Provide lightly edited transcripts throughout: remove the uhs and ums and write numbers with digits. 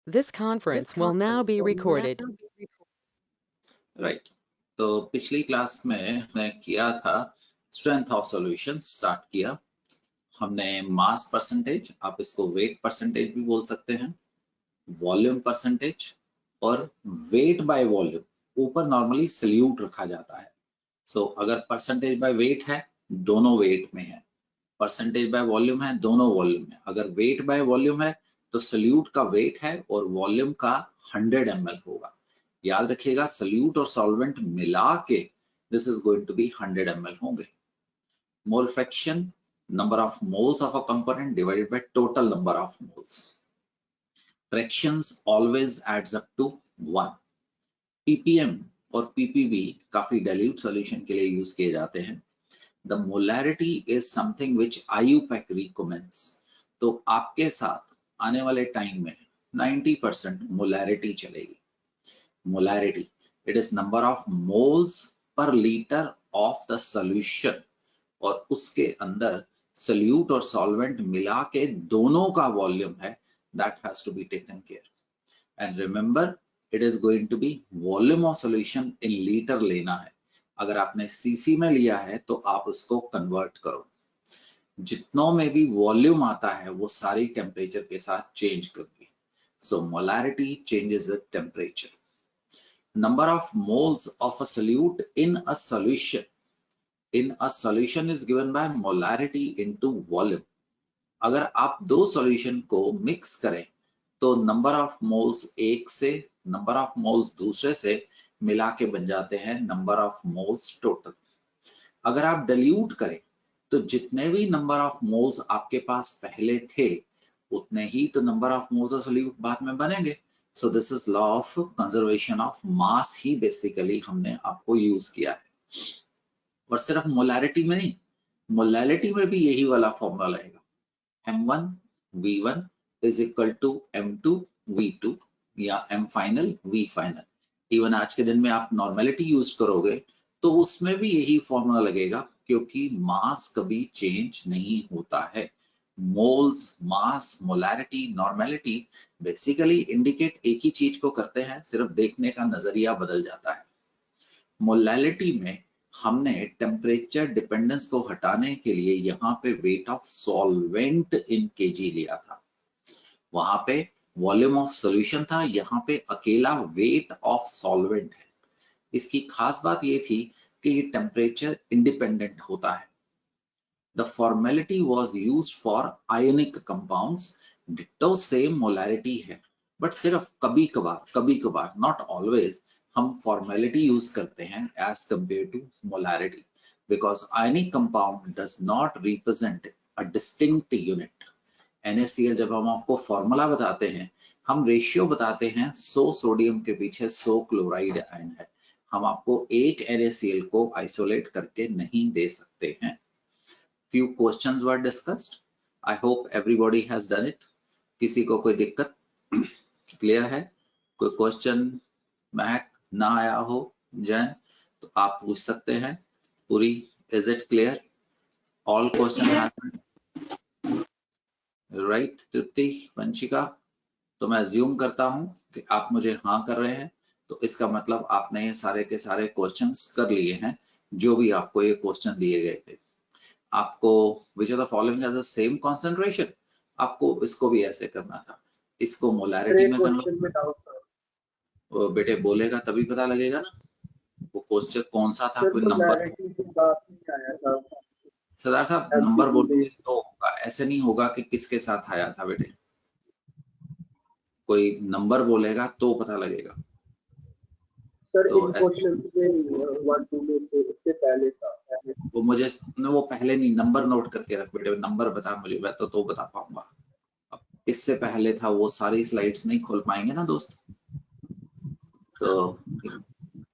This conference will now be recorded. Right तो पिछली class में हमने किया था स्ट्रेंथ ऑफ सॉल्यूशन स्टार्ट किया हमने मास परसेंटेज, आप इसको वेट परसेंटेज भी बोल सकते हैं, वॉल्यूम परसेंटेज और वेट बाय वॉल्यूम ऊपर नॉर्मली सल्यूट रखा जाता है। सो अगर परसेंटेज बाय वेट है दोनों वेट में है, परसेंटेज बाय वॉल्यूम है दोनों वॉल्यूम में, अगर वेट बाय वॉल्यूम है तो सल्यूट का वेट है और वॉल्यूम का 100 ml होगा। याद रखिएगा सल्यूट और सॉल्वेंट मिला के this is going to be 100 ml होंगे। Mole fraction, number of moles of a component divided by total number of moles. Fractions always adds up to 1. ppm और ppb काफी dilute solution के लिए use किए जाते हैं। The molarity is something which IUPAC recommends. तो आपके साथ आने वाले टाइम में 90% molarity चलेगी। Molarity, it is number of moles per liter of the solution और उसके अंदर सल्यूट और सॉल्वेंट मिला के दोनों का वॉल्यूम है, that has to be taken care. And remember, it is going to be volume of solution in liter लेना है। अगर आपने सीसी में लिया है तो आप उसको कन्वर्ट करो, जितनों में भी वॉल्यूम आता है वो सारी टेम्परेचर के साथ चेंज करती है। So molarity changes with temperature. Number of moles of a solute in a solution in a solution is given by molarity into volume. अगर आप दो सॉल्यूशन को मिक्स करें तो नंबर ऑफ मोल्स एक से नंबर ऑफ मोल्स दूसरे से मिला के बन जाते हैं नंबर ऑफ मोल्स टोटल। अगर आप डाइल्यूट करें तो जितने भी नंबर ऑफ मोल्स आपके पास पहले थे उतने ही तो number of moles of solute बाद में बनेंगे। So this is law of conservation of mass he basically हमने आपको यूज किया है। और सिर्फ मोलैरिटी में नहीं, मोलैलिटी में भी यही वाला फॉर्मूला लगेगा, m1 v1 is equal to m2 v2 या m final v final। Even आज के दिन में आप नॉर्मेलिटी यूज करोगे तो उसमें भी यही फॉर्मूला लगेगा, क्योंकि मास कभी चेंज नहीं होता है। मोल्स, मास, मोलैरिटी, नॉर्मेलिटी बेसिकली इंडिकेट एक ही चीज को करते हैं, सिर्फ देखने का नजरिया बदल जाता है। मोलैलिटी में हमने टेम्परेचर डिपेंडेंस को हटाने के लिए यहाँ पे weight of solvent in KG लिया था, वहां पे वॉल्यूम ऑफ सॉल्यूशन था, यहाँ पे अकेला वेट ऑफ सॉल्वेंट है। इसकी खास बात ये थी कि ये टेम्परेचर इंडिपेंडेंट होता है। The formality was used for ionic compounds, ditto same molarity है, बट सिर्फ कभी कभार नॉट ऑलवेज हम फॉर्मेलिटी यूज करते हैं as compare to molarity, because ionic compound does not represent a distinct unit. NaCl जब हम आपको फॉर्मूला बताते हैं हम रेशियो बताते हैं 100 सोडियम के पीछे 100 क्लोराइड आयन है, हम आपको एक NaCl को आइसोलेट करके नहीं दे सकते हैं। Few questions were discussed. I hope everybody has done it. किसी को कोई दिक्कत क्लियर है? कोई क्वेश्चन महक ना आया हो जैन तो आप पूछ सकते हैं। पूरी, is it clear? All question has right? तृप्ति, वंशिका, तो मैं अज्यूम करता हूं कि आप मुझे हाँ कर रहे हैं, तो इसका मतलब आपने ये सारे के सारे क्वेश्चंस कर लिए हैं जो भी आपको ये क्वेश्चन दिए गए थे। आपको which of the following has the same concentration, आपको इसको भी ऐसे करना था, इसको मोलैरिटी में करना। वो बेटे बोलेगा तभी पता लगेगा ना, वो क्वेश्चन कौन सा था, कोई नंबर। सरदार साहब नंबर बोलोगे तो होगा, ऐसे नहीं होगा कि किसके साथ आया था बेटे, कोई नंबर बोलेगा तो पता लगेगा। सर तो इन क्वेश्चन में 1 2 में से इससे पहले था, वो मुझे वो पहले नहीं, नंबर नोट करके रख बेटे, नंबर बता मुझे, मैं तो बता पाऊंगा। इससे पहले था वो सारी स्लाइड्स नहीं खोल पाएंगे ना दोस्त, तो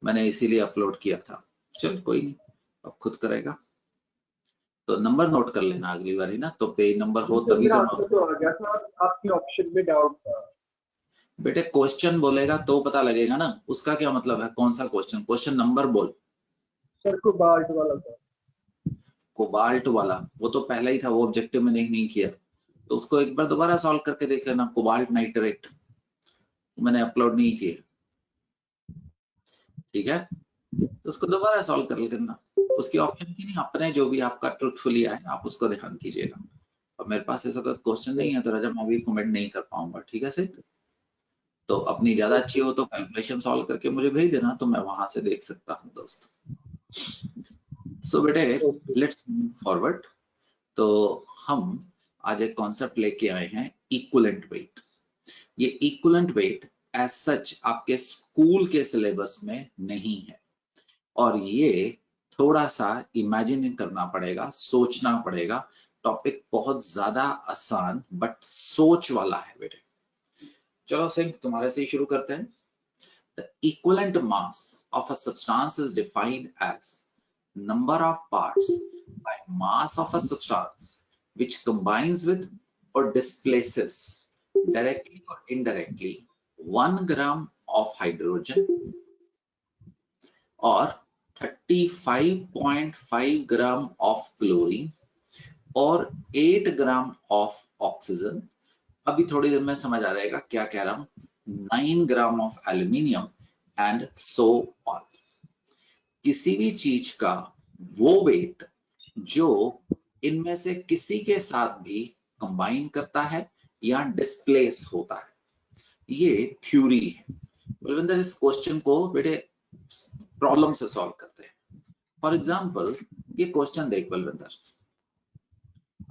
मैंने इसीलिए अपलोड किया था। चल कोई नहीं, अब खुद करेगा, तो नंबर नोट कर लेना अगली बारी ना, तो पेज नंबर हो तभी तो आ गया था, आपकी ऑप्शन में डाउट था बेटे। क्वेश्चन बोलेगा तो पता लगेगा ना, उसका क्या मतलब है, कौन सा क्वेश्चन, क्वेश्चन नंबर बोल। सर कोबाल्ट वाला था, कोबाल्ट वाला वो तो पहला ही था, वो ऑब्जेक्टिव में नहीं किया, तो उसको एक बार दोबारा सॉल्व करके देख लेना। कोबाल्ट नाइट्रेट मैंने अपलोड नहीं किए, ठीक है, तो उसको दोबारा सॉल्व कर लेना, उसकी ऑप्शन की नहीं, अपने जो भी आपका ट्रुथफुली आए आप उसको ध्यान कीजिएगा। अब मेरे पास ऐसा कोई क्वेश्चन नहीं है तो राजा मैं अभी कमेंट नहीं कर पाऊंगा, ठीक है सर। तो अपनी ज्यादा अच्छी हो तो कैलकुलेशन सॉल्व करके मुझे भेज देना, तो मैं वहां से देख सकता हूँ दोस्त। सो बेटे लेट्स मूव फॉरवर्ड। तो हम आज एक कॉन्सेप्ट लेके आए हैं इक्विवेलेंट वेट। ये इक्विवेलेंट वेट एज सच आपके स्कूल के सिलेबस में नहीं है, और ये थोड़ा सा इमेजिन करना पड़ेगा, सोचना पड़ेगा। टॉपिक बहुत ज्यादा आसान बट सोच वाला है बेटे। चलो सिंह तुम्हारे से ही शुरू करते हैं। The equivalent mass of a substance is defined as number of parts by mass of a substance which combines with or displaces directly or indirectly 1 gram of hydrogen or 35.5 gram of chlorine और 8 gram of oxygen. अभी थोड़ी देर में समझ आ जाएगा क्या कह रहा हूं। 9 gram of aluminium and so on. किसी भी चीज का वो वेट जो इनमें से किसी के साथ भी कंबाइन करता है या डिस्प्लेस होता है, ये थ्योरी है। बलविंदर इस क्वेश्चन को बेटे प्रॉब्लम से सॉल्व करते हैं। फॉर एग्जाम्पल ये क्वेश्चन देख बलविंदर,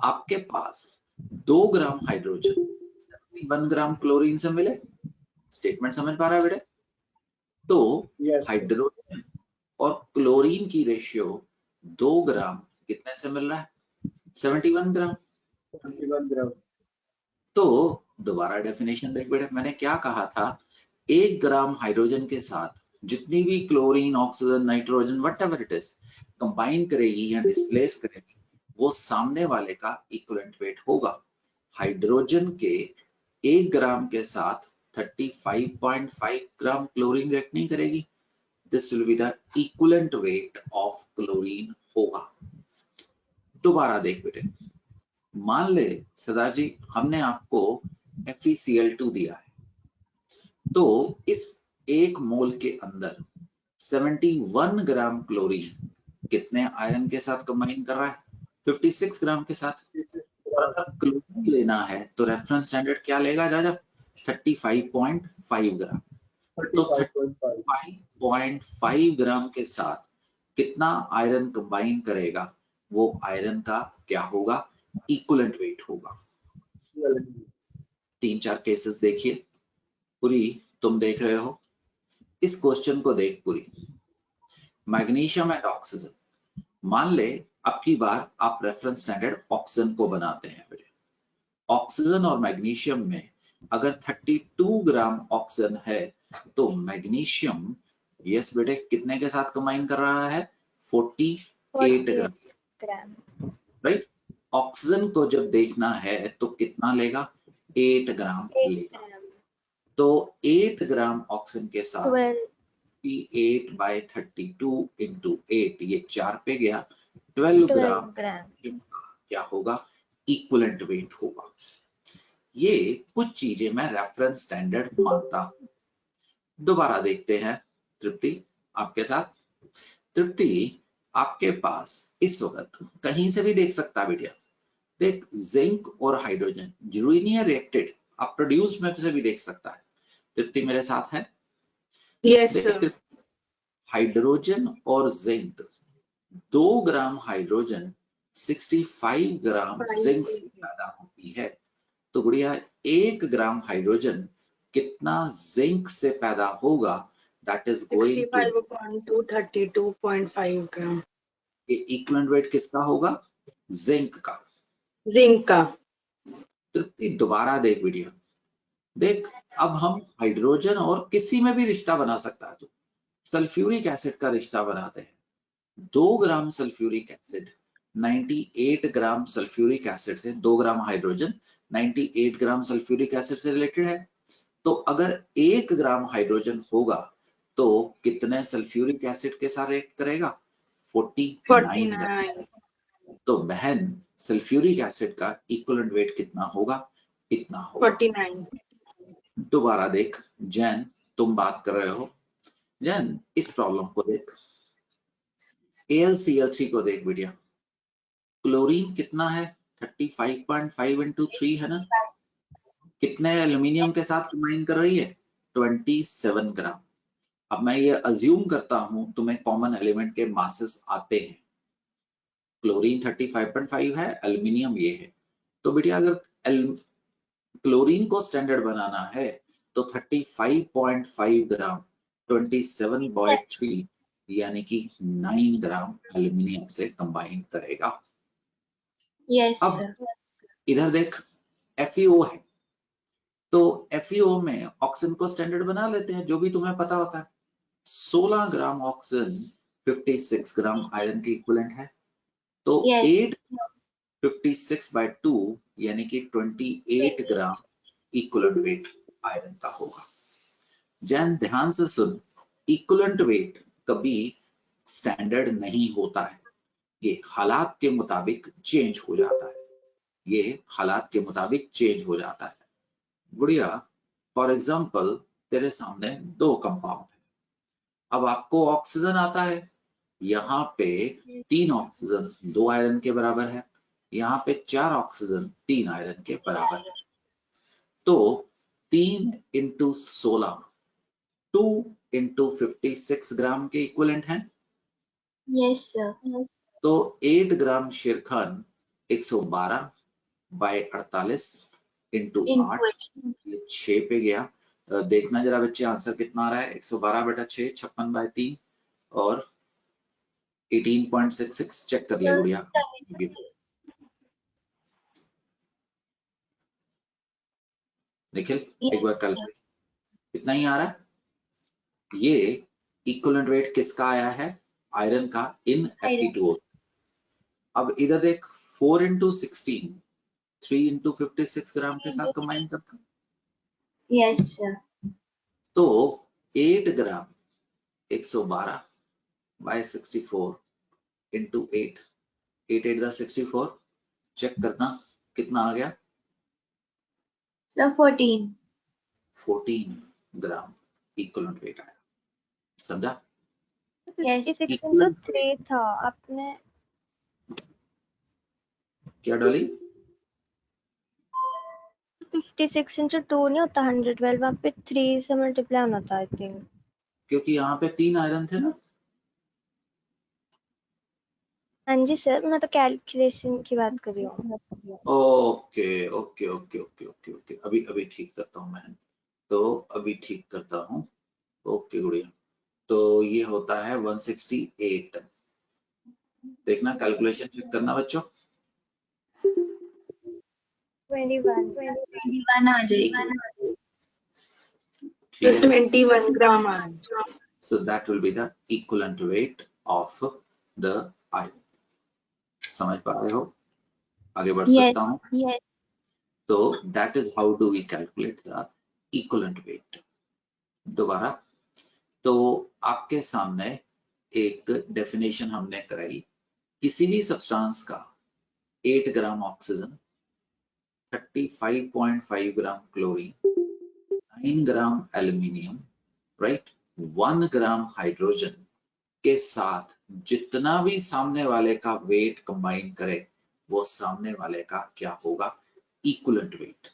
आपके पास 2 ग्राम हाइड्रोजन 1 ग्राम क्लोरीन से मिले। स्टेटमेंट समझ पा रहा है बेटे? तो हाइड्रोजन और क्लोरीन की रेशियो 2 ग्राम कितने से मिल रहा है? 71 ग्राम। 71 ग्राम। तो दोबारा डेफिनेशन देख बेटे, मैंने क्या कहा था, 1 ग्राम हाइड्रोजन के साथ जितनी भी chlorine, oxygen, nitrogen whatever it is combine करेगी या डिस्प्लेस करेगी, वो सामने वाले का इक्विवेलेंट वेट होगा। हाइड्रोजन के 1 ग्राम के साथ 35.5 ग्राम क्लोरीन रिएक्ट नहीं करेगी। This will be the equivalent weight of chlorine होगा। दोबारा देख बेटे, मान ले सरदार जी हमने आपको FeCl2 दिया है, तो इस 1 मोल के अंदर 71 ग्राम क्लोरीन कितने आयरन के साथ कंबाइन कर रहा है? 56 ग्राम के साथ। और अगर क्लोरीन लेना है तो रेफरेंस स्टैंडर्ड क्या लेगा राजा? 35.5 ग्राम। तो 35.5 ग्राम के साथ कितना आयरन कंबाइन करेगा, वो आयरन का क्या होगा? इक्विवेलेंट वेट होगा। 3-4 केसेस देखिए। पूरी तुम देख रहे हो, इस क्वेश्चन को देख पूरी। मैग्नीशियम एंड ऑक्सीजन, मान ले अब की बार आप रेफरेंस स्टैंडर्ड ऑक्सीजन को बनाते हैं बेटे। ऑक्सीजन और मैग्नीशियम में अगर 32 ग्राम ऑक्सीजन है तो मैग्नीशियम यस बेटे कितने के साथ कंबाइन कर रहा है? 48 ग्राम, राइट। ऑक्सीजन को जब देखना है तो कितना लेगा? 8 ग्राम लेगा। तो 8 ग्राम ऑक्सीजन के साथ 8/32 इंटू 8, ये 4 पे गया, 12 ग्राम क्या होगा? इक्विवेलेंट वेट होगा। ये कुछ चीजें मैं रेफरेंस स्टैंडर्ड मानता हूं। दोबारा देखते हैं तृप्ति आपके साथ। तृप्ति आपके पास इस वक्त कहीं से भी देख सकता है बेटिया, देख जिंक और हाइड्रोजन जरूरी नहीं है रिएक्टेड, आप प्रोड्यूस में से भी देख सकता है। तृप्ति मेरे साथ है? Yes sir. हाइड्रोजन और zinc, 2 gram hydrogen 65 gram zinc से पैदा होती है। तो गुड़िया 1 ग्राम हाइड्रोजन कितना जिंक से पैदा होगा? दैट इज गोइंग टू 32.5 ग्राम। ये इक्विवेलेंट वेट किसका होगा? जिंक का। जिंक का। तृप्ति दोबारा देख वीडियो, देख अब हम हाइड्रोजन और किसी में भी रिश्ता बना सकता है, तो सल्फ्यूरिक एसिड का रिश्ता बनाते हैं। 2 ग्राम सल्फ्यूरिक एसिड 98 ग्राम सल्फ्यूरिक एसिड से, 2 ग्राम हाइड्रोजन 98 ग्राम सल्फ्यूरिक एसिड से रिलेटेड है। तो अगर 1 ग्राम हाइड्रोजन होगा तो कितने सल्फ्यूरिक एसिड के साथ रिएक्ट करेगा? 49 ग्राम। तो बहन सल्फ्यूरिक एसिड का इक्विवेलेंट वेट कितना होगा? इतना होगा। 49। दोबारा देख जैन, तुम बात कर रहे हो। जैन इस प्रॉब्लम को देख, AlCl3 को देख बेटिया, क्लोरीन कितना है 35.5 into 3 है ना, कितने एल्यूमिनियम के साथ कंबाइन कर रही है 27 ग्राम। अब मैं ये अज्यूम करता हूं तुम्हें कॉमन एलिमेंट के मासेस आते हैं, क्लोरीन 35.5 है, एल्यूमिनियम ये है, तो बेटिया अगर क्लोरीन को स्टैंडर्ड बनाना है तो 35.5 ग्राम 27.3 यानी कि 9 ग्राम एल्यूमिनियम से कंबाइन करेगा। यस अब सर। इधर देख FeO है, तो FeO में ऑक्सीजन को स्टैंडर्ड बना लेते हैं, जो भी तुम्हें पता होता है। 16 ग्राम ऑक्सीजन 56 ग्राम आयरन के इक्विवेलेंट है, तो Yes. 8 56/2 यानी कि 28 ग्राम इक्विवेलेंट वेट आयरन का होगा। जैन ध्यान से सुन, इक्विवेलेंट वेट कभी स्टैंडर्ड नहीं होता है, ये हालात के मुताबिक चेंज हो जाता है, ये हालात के मुताबिक चेंज हो जाता है। गुड़िया फॉर एग्जांपल तेरे सामने दो कंपाउंड है, अब आपको ऑक्सीजन आता है, यहाँ पे 3 ऑक्सीजन 2 आयरन के बराबर है, यहाँ पे 4 ऑक्सीजन 3 आयरन के बराबर है, तो 3 into 16 2 into 56 ग्राम के इक्विवेलेंट है। Yes sir. तो 8 ग्राम शिरखंड 112/48 into 8 ये 6 पे गया। देखना जरा बच्चे आंसर कितना आ रहा है, 112/6 56/3 और 18.66 चेक कर ले गुड़िया। निखिल एक बार कैलकुलेट, इतना ही आ रहा है। ये इक्विवेलेंट वेट किसका आया है, आयरन का इन Fe2O। अब इधर देख 4 into 16 3 into 56 ग्राम के साथ कंबाइन करता, Yes sir. तो 8 ग्राम 112/64 into 8 8 8 दा 64 चेक करना कितना आ गया, Sir 14. 14 ग्राम इक्विवेलेंट वेट आया। समझा? Yes. 56 into 3 था आपने, क्या डाली? 56 into 2 नहीं होता 112, वहाँ पे 3 से मल्टीप्लाई होना था आई थिंक। क्योंकि यहाँ पे 3 आयरन थे ना। हाँ जी सर, मैं तो कैलकुलेशन की बात कर रही हूँ। Okay okay okay okay okay okay, अभी ठीक करता हूँ मैं, तो अभी ठीक करता हूँ। ओके गुड़िया, तो ये होता है 168। देखना कैलकुलेशन चेक करना बच्चों। 21 आ जाएगी। ठीक है, 21 ग्राम आ रहा है। so that will be the equivalent weight of the iron। समझ पा रहे हो? आगे बढ़ Yes. सकता हूँ? Yes. तो that is how do we calculate the equivalent weight। दोबारा, तो आपके सामने एक डेफिनेशन हमने कराई, किसी भी सब्सटेंस का 8 gram oxygen 35.5 gram chlorine 9 gram aluminium right 1 gram hydrogen के साथ जितना भी सामने वाले का वेट कंबाइन करे वो सामने वाले का क्या होगा, इक्विवेलेंट वेट।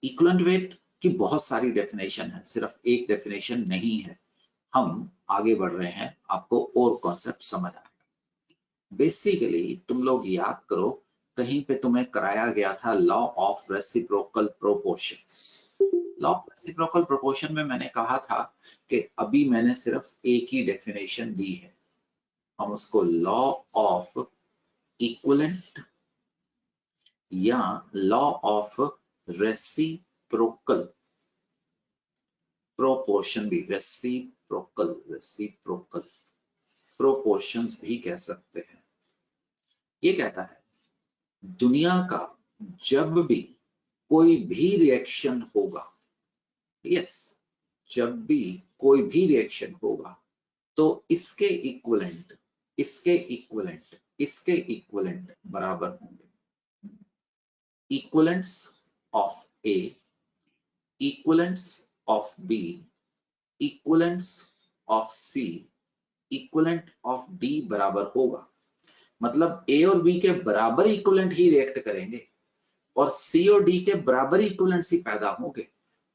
इक्विवेलेंट वेट की बहुत सारी डेफिनेशन है, सिर्फ एक डेफिनेशन नहीं है। हम आगे बढ़ रहे हैं, आपको और कॉन्सेप्ट समझ आएगा। बेसिकली तुम लोग याद करो, कहीं पे तुम्हें कराया गया था law of reciprocal proportions. Law of reciprocal proportion में मैंने कहा था कि अभी मैंने सिर्फ एक ही डेफिनेशन दी है, हम उसको लॉ ऑफ इक्विवेलेंट या लॉ ऑफ रेसिप्रोकल प्रोपोर्शन भी, रेसिप्रोकल प्रोपोर्शंस भी कह सकते हैं। ये कहता है दुनिया का जब भी कोई भी रिएक्शन होगा, यस जब भी कोई भी रिएक्शन होगा तो इसके इक्विवेलेंट बराबर होंगे। Equivalents of A equivalents of B, equivalents of C, equivalent of D बराबर होगा, मतलब ए और बी के बराबर इक्वलेंट ही रिएक्ट करेंगे और सी और डी के बराबर इक्वलेंट्स ही पैदा होंगे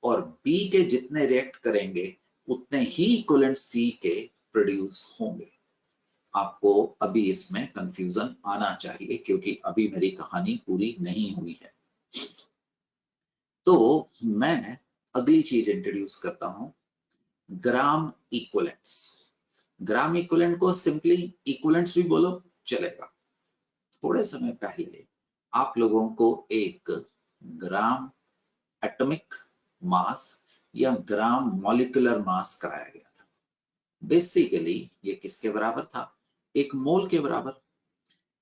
और बी के जितने रिएक्ट करेंगे उतने ही इक्वलेंट सी के प्रोड्यूस होंगे। आपको अभी इसमें कंफ्यूजन आना चाहिए क्योंकि अभी मेरी कहानी पूरी नहीं हुई है। तो मैं अगली चीज इंट्रोड्यूस करता हूं, ग्राम इक्वलेंट्स। ग्राम इक्वलेंट को सिंपली इक्वलेंट्स भी बोलो चलेगा। थोड़े समय पहले आप लोगों को एक ग्राम एटॉमिक मास या ग्राम मॉलिक्यूलर मास कराया गया था। बेसिकली ये किसके बराबर था? एक मोल के बराबर।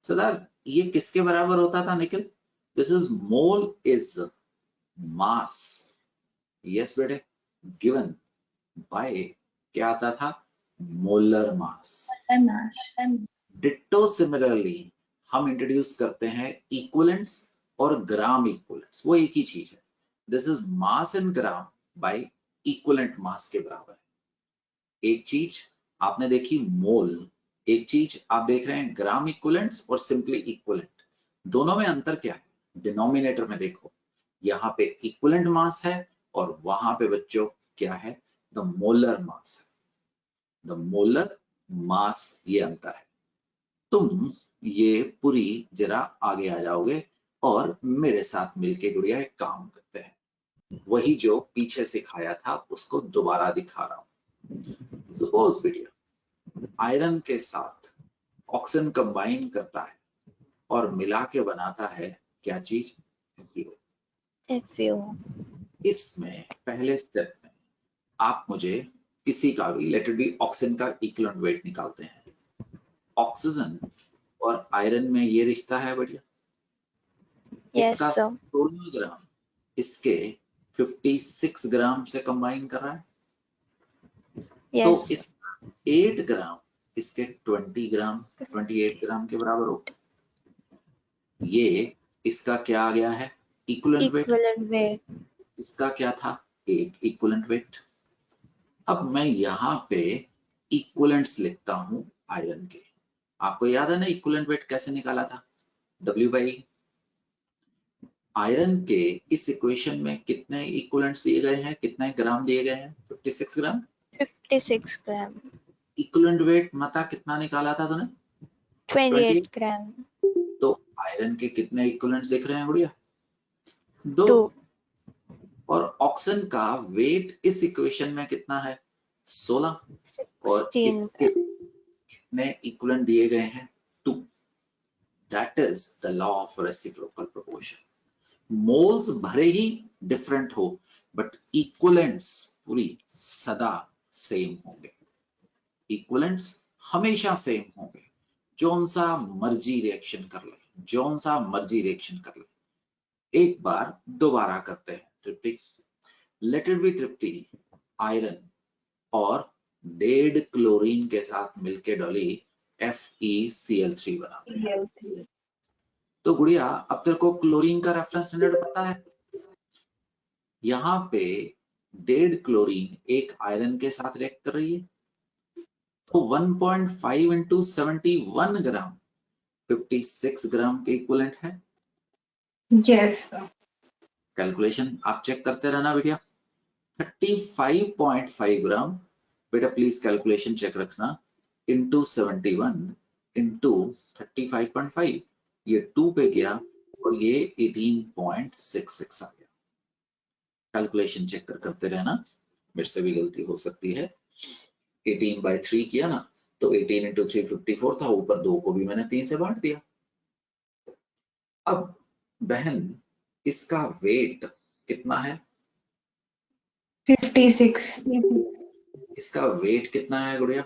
सरदार ये किसके बराबर होता था Nikhil? This is mole is mass, yes बेटे, गिवन बाय क्या आता था? Molar mass. डिट्टो सिमिलरली हम इंट्रोड्यूस करते हैं इक्वलेंट्स और ग्राम इक्वलेंट्स, वो एक ही चीज है। This is mass in gram by equivalent mass के बराबर है। एक चीज आपने देखी मोल, एक चीज आप देख रहे हैं ग्राम इक्वलेंट्स और सिंपली इक्वलेंट। दोनों में अंतर क्या है? डिनोमिनेटर में देखो, यहाँ पे इक्वलेंट मास है और वहां पे बच्चों क्या है? द मोलर मास है। द मोलर मास, ये अंतर है। तुम ये पूरी जरा आगे आ जाओगे और मेरे साथ मिलके गुड़िया एक काम करते हैं, वही जो पीछे सिखाया था उसको दोबारा दिखा रहा हूं। सपोज बेटिया आयरन के साथ ऑक्सीजन कंबाइन करता है और मिला के बनाता है क्या चीज? FeO। इसमें पहले स्टेप में आप मुझे किसी का भी, लेट इट बी ऑक्सीजन का इक्विवेलेंट वेट निकालते हैं। ऑक्सीजन और आयरन में ये रिश्ता है बढ़िया। इसका 16 ग्राम इसके 56 ग्राम से कंबाइन कर रहा है। तो इसका 8 ग्राम इसके 28 ग्राम के बराबर होगा। ये इसका क्या आ गया है? Equivalent weight. इसका क्या था? एक इक्विवेलेंट वेट। अब मैं यहाँ पे इक्विवेलेंट्स लिखता हूं आयरन के। आपको याद है ना इक्विवेलेंट वेट कैसे निकाला था? W/E। आयरन के इस इक्वेशन में कितने इक्विवेलेंट्स दिए गए हैं, कितने ग्राम दिए गए हैं? 56 ग्राम। 56 ग्राम। इक्विवेलेंट वेट मता कितना निकाला था तूने? 28 ग्राम। तो आयरन के कितने इक्विवेलेंट्स दिख रहे हैं गुड़िया? 2। और ऑक्सीजन का वेट इस इक्वेशन में कितना है? 16। और इसके कितने इक्विवेलेंट दिए गए हैं? 2। That is the law of reciprocal proportion. Moles भरे ही डिफरेंट हो बट इक्विवेलेंट्स पूरी सदा सेम होंगे। इक्विवेलेंट्स हमेशा सेम होंगे, जोन सा मर्जी रिएक्शन कर ले, जोन सा मर्जी रिएक्शन कर ले। एक बार दोबारा करते हैं Tripti. Let it be Tripti iron और डेड क्लोरीन के साथ मिलके डॉली FeCl3 बनाते हैं। तो गुड़िया अब तेरे को क्लोरीन का रेफरेंस स्टैंडर्ड पता है? यहाँ पे डेड क्लोरीन एक आयरन के साथ रिएक्ट कर रही है, तो 1.5 into 71 ग्राम 56 ग्राम के इक्विवेलेंट है। Yes sir. कैलकुलेशन आप चेक करते रहना बेटिया। 35.5 ग्राम बेटा प्लीज कैलकुलेशन चेक रखना, इंटू 71 इंटू 35.5, ये 2 पे गया और ये 18.66 आ गया। कैलकुलेशन चेक करते रहना, मेरे से भी गलती हो सकती है। 18/3 किया ना, तो 18 into 3 54 था, ऊपर 2 को भी मैंने 3 से बांट दिया। अब बहन इसका वेट कितना है? 56। इसका वेट कितना है गुड़िया?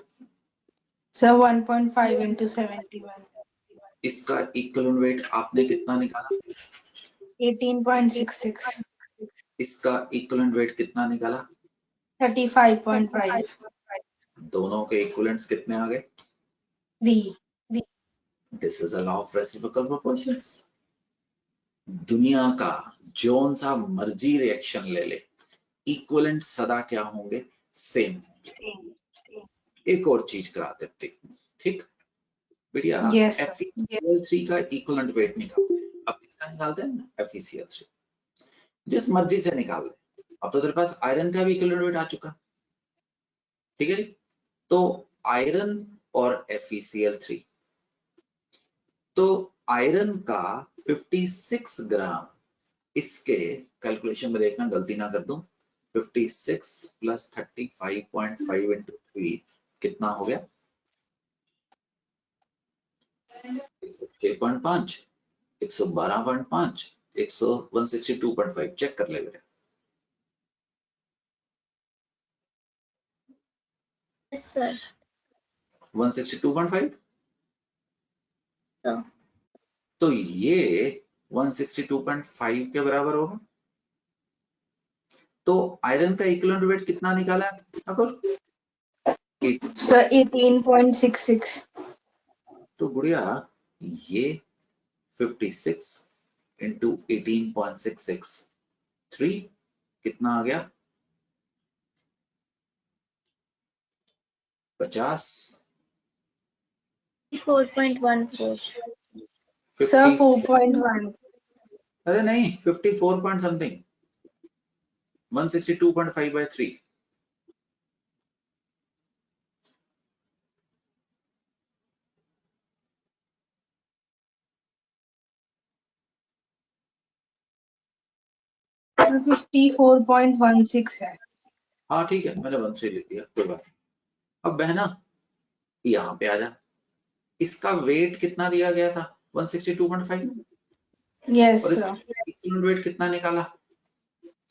Sir 1.5 into 71। इसका इक्विवेलेंट वेट आपने कितना निकाला? 18.66। इसका इक्विवेलेंट वेट कितना निकाला? 35.5। दोनों के इक्विवेलेंट्स कितने आ गए? 3। This is a law of reciprocal proportions. दुनिया का जोन सा मर्जी रिएक्शन ले ले, इक्विवेलेंट सदा क्या होंगे, सेम होंगे। एक और चीज करा देते हैं, ठीक बढ़िया। Yes, sir. FeCl3 का इक्विवेलेंट वेट निकालते हैं। अब इसका निकालते हैं ना FeCl3, जिस मर्जी से निकाल ले। अब तो तेरे पास आयरन का भी इक्विवेलेंट वेट आ चुका, ठीक है जी। तो आयरन और FeCl3, तो आयरन का 56 ग्राम, इसके कैलकुलेशन में देखना गलती ना कर दूं, 56 प्लस 35.5 इंटू 3 कितना हो गया, 106.5, 112.5, 162.5। चेक कर ले मेरे। Yes, sir. 162.5, So, तो ये 162.5 के बराबर होगा। तो आयरन का इक्विवेलेंट वेट कितना निकाला है ठाकुर? Sir, 18.66. तो गुड़िया ये 56 इंटू 18.66, 3 कितना आ गया, 50। 4.14. Sir, 4.1. अरे नहीं, 54 पॉइंट समथिंग, 162.5 by 3। Sir, 54.16 है। हाँ ठीक है, मैंने 1 से लिख दिया, कोई बात नहीं। अब बहना यहाँ पे आ जा, इसका वेट कितना दिया गया था, 162.5, Yes, और sir. इसका इक्विवेलेंट वेट कितना निकाला,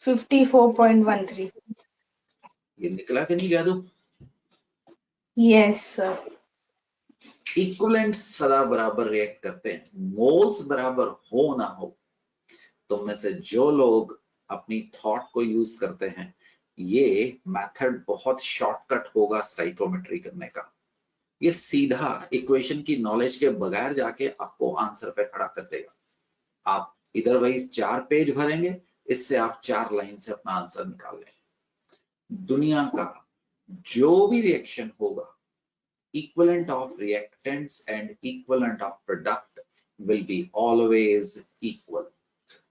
54.13. ये निकला कि नहीं जादू? Yes, sir. इक्विवेलेंट सदा बराबर रिएक्ट करते हैं, मोल्स बराबर हो ना हो। तुम में से जो लोग अपनी थॉट को यूज करते हैं, ये मेथड बहुत शॉर्टकट होगा स्टाइकोमेट्री करने का। ये सीधा इक्वेशन की नॉलेज के बगैर जाके आपको आंसर पे खड़ा कर देगा। आप इधर वही 4 पेज भरेंगे, इससे आप 4 लाइन से अपना आंसर निकाल लेंगे। दुनिया का जो भी रिएक्शन होगा, equivalent of reactants and equivalent of product will be always equal.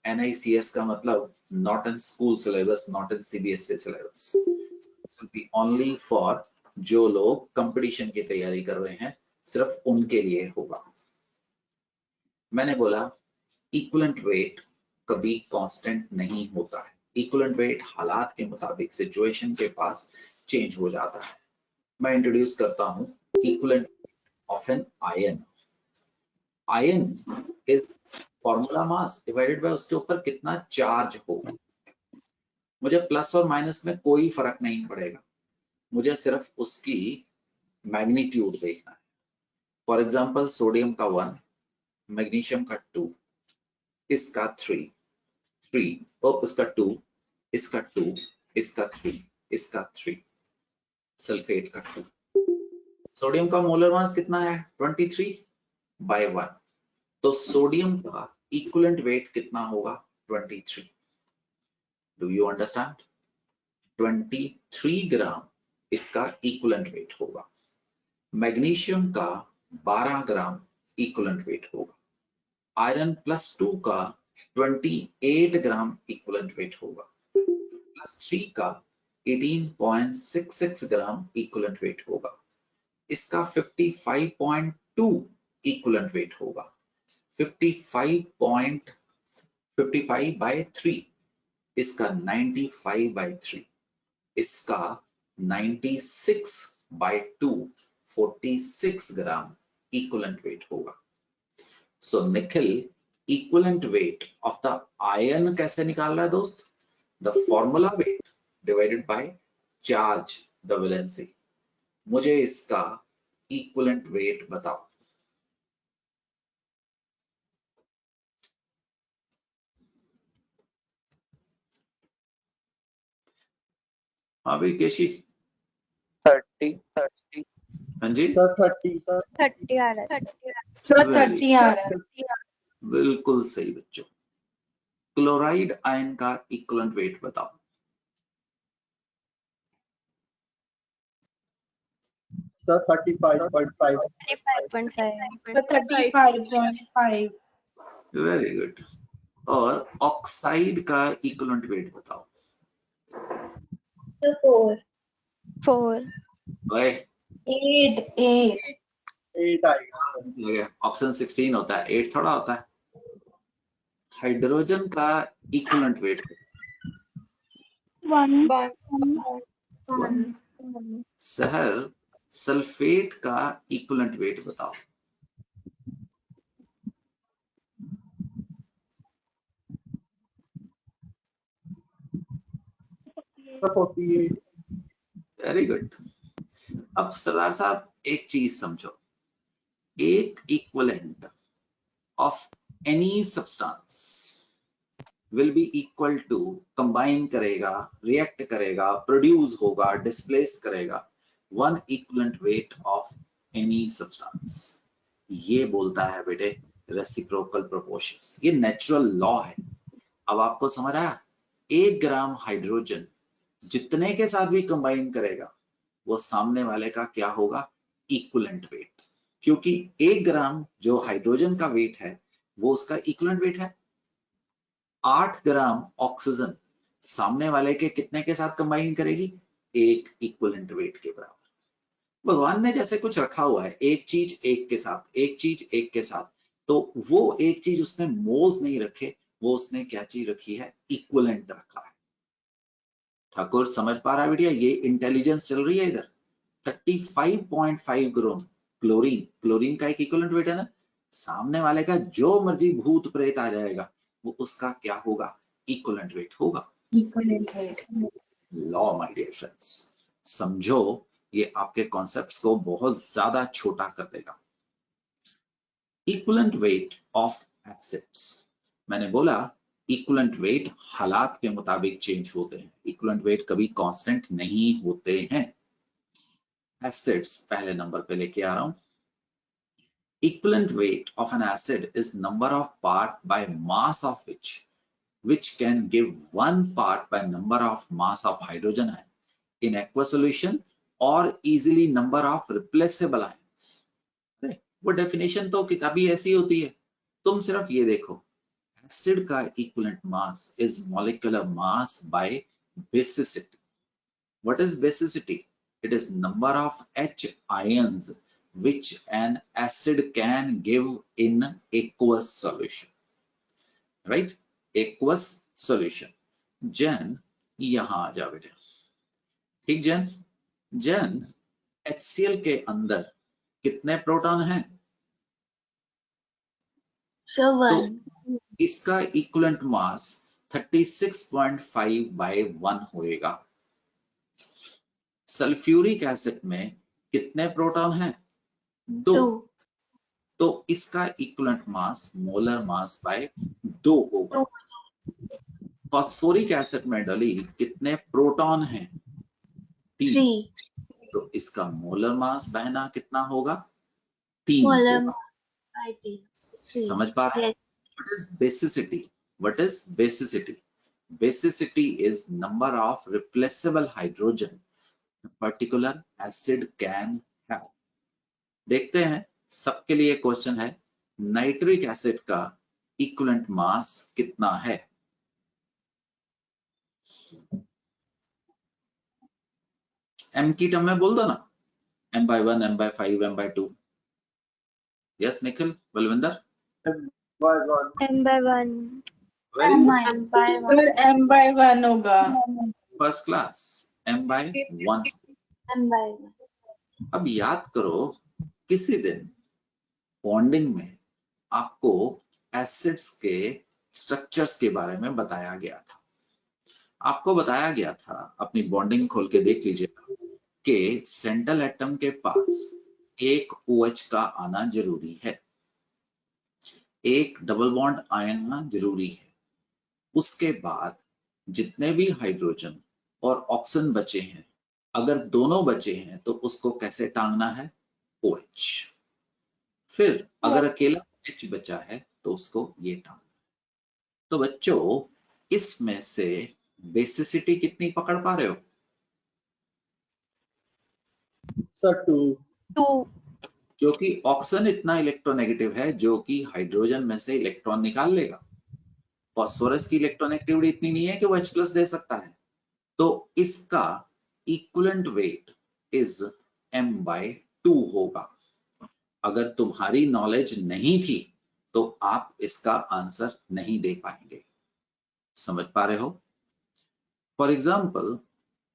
NICS का मतलब not in school syllabus, not in CBSE syllabus. This will be only for जो लोग कंपटीशन की तैयारी कर रहे हैं, सिर्फ उनके लिए होगा। मैंने बोला इक्विवेलेंट वेट कभी कांस्टेंट नहीं होता है। इक्विवेलेंट वेट हालात के मुताबिक, सिचुएशन के पास चेंज हो जाता है। मैं इंट्रोड्यूस करता हूं equivalent of an ion. Ion is formula mass divided by उसके ऊपर कितना चार्ज होगा। मुझे प्लस और माइनस में कोई फर्क नहीं पड़ेगा, मुझे सिर्फ उसकी मैग्नीट्यूड देखना है। फॉर एग्जांपल सोडियम का 1, मैग्नीशियम का 2, इसका 3 और उसका 2, इसका 2, इसका 3, इसका 3, सल्फेट का 2। सोडियम का मोलर मास कितना है, 23/1। तो सोडियम का इक्विवेलेंट वेट कितना होगा, 23। Do you understand? 23 ग्राम इसका इक्विवेलेंट वेट होगा। मैग्नीशियम का 12 ग्राम इक्विवेलेंट वेट होगा। आयरन +2 का 28 ग्राम इक्विवेलेंट वेट होगा। +3 का 18.66 ग्राम इक्विवेलेंट वेट होगा। इसका 55.2 इक्विवेलेंट वेट होगा। 55/3, इसका 95/3, इसका 96/2, 46 ग्राम इक्विवेलेंट वेट होगा। So Nikhil equivalent weight of the ion कैसे निकाल रहा है दोस्त? The formula weight divided by charge the valency. मुझे इसका इक्विवेलेंट वेट बताओ। हाँ भाई केशी, 30. हाँ जी, Sir, 30, sir. 30 आ रहा है। Sir, Very 30 आ रहा है। बिल्कुल सही बच्चों। क्लोराइड आयन का इक्विवेलेंट वेट बताओ। Sir, 35.5. 35.5. So 35.5. Very good. और ऑक्साइड का इक्विवेलेंट वेट बताओ। So 4. 4. ओए 8. 8 आएगा। ऑक्सीजन 16 होता है, 8 थोड़ा होता है। हाइड्रोजन का इक्विवेलेंट वेट 1. सहर सल्फेट का इक्विवेलेंट वेट बताओ। Sir, 48. Very good. अब सरदार साहब एक चीज समझो, एक equivalent of any substance will be equal to, combine करेगा, रिएक्ट करेगा, प्रोड्यूस होगा, डिस्प्लेस करेगा, one equivalent weight of any substance. ये बोलता है बेटे रेसिप्रोकल प्रोपोर्शंस, ये नेचुरल लॉ है। अब आपको समझ आया? 1 ग्राम हाइड्रोजन जितने के साथ भी कंबाइन करेगा वो सामने वाले का क्या होगा? Equivalent wait. क्योंकि 1 ग्राम जो हाइड्रोजन का वेट है वो उसका इक्विवेलेंट वेट है। 8 ग्राम ऑक्सीजन सामने वाले के कितने के साथ कंबाइन करेगी? एक इक्विवेलेंट वेट के बराबर। भगवान ने जैसे कुछ रखा हुआ है, एक चीज एक के साथ, एक चीज एक के साथ, तो वो एक चीज उसने मोल्स नहीं रखे, वो उसने क्या चीज रखी है? इक्विवेलेंट रखा है। ठाकुर समझ पा रहा है बेटिया? ये इंटेलिजेंस चल रही है इधर। 35.5 ग्राम क्लोरीन, क्लोरीन का एक इक्विवेलेंट वेट है ना। सामने वाले का जो मर्जी भूत प्रेत आ जाएगा वो उसका क्या होगा? इक्विवेलेंट वेट होगा। Equivalent weight. Law my dear friends, समझो, ये आपके कॉन्सेप्ट्स को बहुत ज्यादा छोटा कर देगा। इक्विवेलेंट वेट ऑफ एसिड्स, मैंने बोला इक्विवेलेंट वेट हालात के मुताबिक चेंज होते हैं, इक्विवेलेंट वेट कभी कांस्टेंट नहीं होते हैं। एसिड्स पहले नंबर पे लेके आ रहा हूं। Equivalent weight of an acid is number of part by mass of which can give one part by number of mass of hydrogen ion in aqueous solution or easily number of replaceable ions. वो definition तो किताबी ऐसी होती है, तुम सिर्फ ये देखो, एसिड का equivalent mass is molecular mass by basicity. What is basicity? It is number of H ions which an acid can give in aqueous solution, right? Aqueous solution. जन यहां आ जा बेटे, ठीक जन? जन HCl के अंदर कितने प्रोटॉन हैं? So 1. तो इसका इक्विवेलेंट मास 36.5 by 1 होएगा। सल्फ्यूरिक एसिड में कितने प्रोटॉन हैं? 2। तो इसका equivalent mass molar mass bye 2 होगा। फास्फोरिक एसिड में डली कितने प्रोटॉन हैं? 3। तो इसका मोलर मास बहना कितना होगा? 3 होगा। समझ पा रहे हैं? What is basicity? What is basicity? Basicity is number of replaceable hydrogen a particular acid can have. देखते हैं, सबके लिए क्वेश्चन है, नाइट्रिक एसिड का इक्विवेलेंट मास कितना है? एम की टर्म में बोल दो ना, m/1, m/5, m/2। Yes Nikhil, Balvinder? M/1. M/1. Very good, Sir, M by 1 होगा. First class, m/1। M/1. अब याद करो, किसी दिन बॉन्डिंग में आपको एसिड्स के स्ट्रक्चर्स के बारे में बताया गया था। आपको बताया गया था, अपनी बॉन्डिंग खोल के देख लीजिएगा, कि सेंट्रल एटम के पास एक OH का आना जरूरी है, एक डबल बॉन्ड आना जरूरी है। उसके बाद जितने भी हाइड्रोजन और ऑक्सीजन बचे हैं, अगर दोनों बचे हैं तो उसको कैसे टांगना है? OH। फिर अगर अकेला H बचा है तो उसको ये टांगना है। तो बच्चों, इसमें से बेसिसिटी कितनी पकड़ पा रहे हो? Sir, 2. 2. क्योंकि ऑक्सीजन इतना इलेक्ट्रोनेगेटिव है जो कि हाइड्रोजन में से इलेक्ट्रॉन निकाल लेगा। फास्फोरस की इलेक्ट्रोनेगेटिविटी इतनी नहीं है कि वो H+ दे सकता है। तो इसका इक्विवेलेंट वेट इज m/2 होगा। अगर तुम्हारी नॉलेज नहीं थी तो आप इसका आंसर नहीं दे पाएंगे। समझ पा रहे हो? फॉर एग्जाम्पल,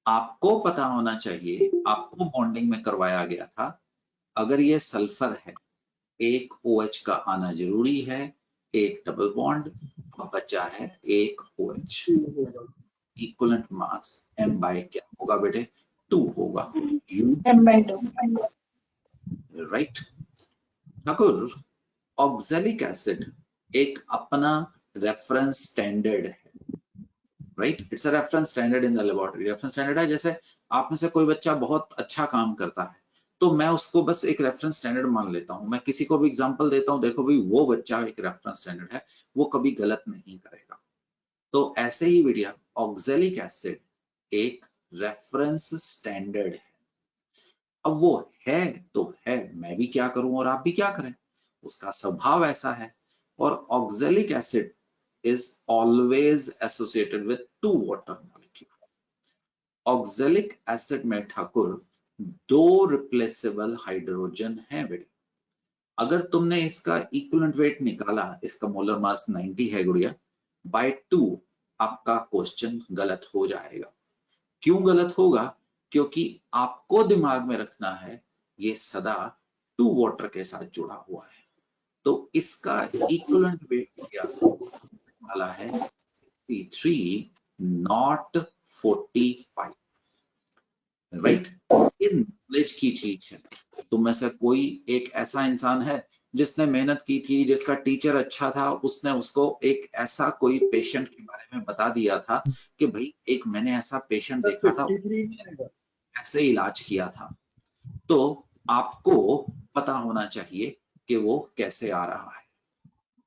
आपको पता होना चाहिए, आपको बॉन्डिंग में करवाया गया था, अगर ये सल्फर है, एक OH का आना जरूरी है, एक डबल बॉन्ड, अब बचा है एक OH। इक्विवेलेंट मास m/ क्या होगा बेटे? 2 होगा। M/2. Right Thakur, oxalic acid एक अपना रेफरेंस स्टैंडर्ड है, right? It's a reference standard in the laboratory. Reference standard है, जैसे आप में से कोई बच्चा बहुत अच्छा काम करता है तो मैं उसको बस एक रेफरेंस स्टैंडर्ड मान लेता हूँ। मैं किसी को भी एग्जांपल देता हूँ, देखो भाई वो बच्चा एक रेफरेंस स्टैंडर्ड है, वो कभी गलत नहीं करेगा। तो ऐसे ही बेटिया ऑक्सैलिक एसिड एक रेफरेंस स्टैंडर्ड है। अब वो है तो है, मैं भी क्या करूं और आप भी क्या करें, उसका स्वभाव ऐसा है। और oxalic acid is always associated with 2 water molecule. Oxalic acid में ठाकुर 2 रिप्लेसेबल हाइड्रोजन हैं बेटे। अगर तुमने इसका इक्विवेलेंट वेट निकाला, इसका मोलर मास 90 है गुड़िया, by 2 आपका क्वेश्चन गलत हो जाएगा। क्यों गलत होगा? क्योंकि आपको दिमाग में रखना है ये सदा 2 वाटर के साथ जुड़ा हुआ है। तो इसका इक्विवेलेंट वेट क्या वाला है? 63 नॉट 45, राइट? ये नॉलेज की चीज है। तुम में से कोई एक ऐसा इंसान है जिसने मेहनत की थी, जिसका टीचर अच्छा था, उसने उसको एक ऐसा कोई पेशेंट के बारे में बता दिया था कि भाई एक मैंने ऐसा पेशेंट देखा था, ऐसे इलाज किया था। तो आपको पता होना चाहिए कि वो कैसे आ रहा है।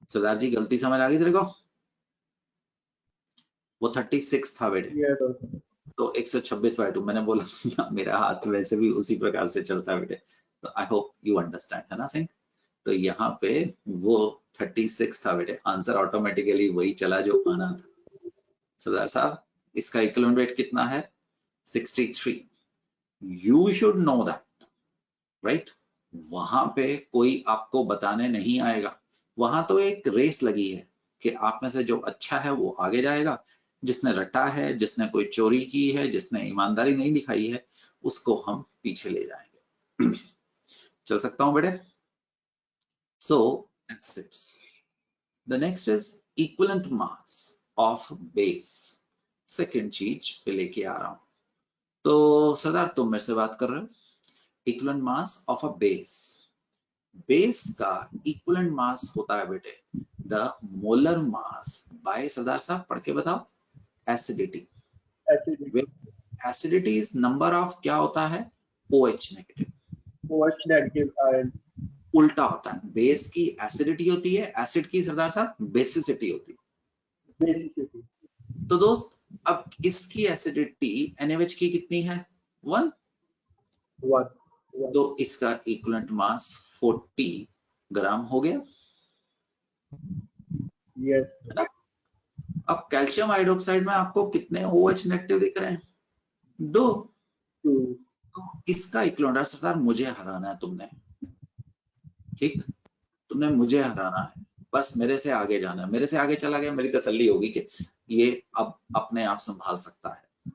सरदार जी गलती समझ आ गई तेरे को? वो 36 था बेटे, तो 126/2 मैंने बोला मेरा हाथ वैसे भी उसी प्रकार से चलता है बेटे। तो आई होप यू अंडरस्टैंड, है ना सिंह? तो यहाँ पे वो 36 था बेटे, आंसर ऑटोमेटिकली वही चला जो आना था। सरदार साहब इसका इक्विवेलेंट वेट कितना है? 63। You should know that, right? वहां पे कोई आपको बताने नहीं आएगा, वहां तो एक रेस लगी है कि आप में से जो अच्छा है वो आगे जाएगा, जिसने रटा है, जिसने कोई चोरी की है, जिसने ईमानदारी नहीं दिखाई है, उसको हम पीछे ले जाएंगे। चल सकता हूं बेटे? So acids, the next is equivalent mass of base. Second चीज पे लेके आ रहा हूं। तो सरदार तुम मेरे से बात कर रहे हो, equivalent mass of a base. Base का इक्विवेलेंट मास होता है बेटे द मोलर मास बाय, सरदार साहब पढ़ के बताओ, acidity. Acidity is number of क्या होता है? OH negative. OH negative ion. उल्टा होता है, बेस की एसिडिटी होती है, एसिड की सरदार साहब बेसिसिटी होती है। बेसिसिटी। तो दोस्त अब इसकी एसिडिटी NaOH की कितनी है? 1। तो इसका इक्विवेलेंट मास 40 ग्राम हो गया। यस। अब कैल्शियम हाइड्रोक्साइड में आपको कितने OH नेगेटिव दिख रहे हैं? 2। तो इसका इक्विवेलेंट, सरदार मुझे हराना है तुमने, ठीक? तुमने मुझे हराना है, बस मेरे से आगे जाना है। मेरे से आगे चला गया, मेरी तसल्ली होगी कि ये अब अपने आप संभाल सकता है।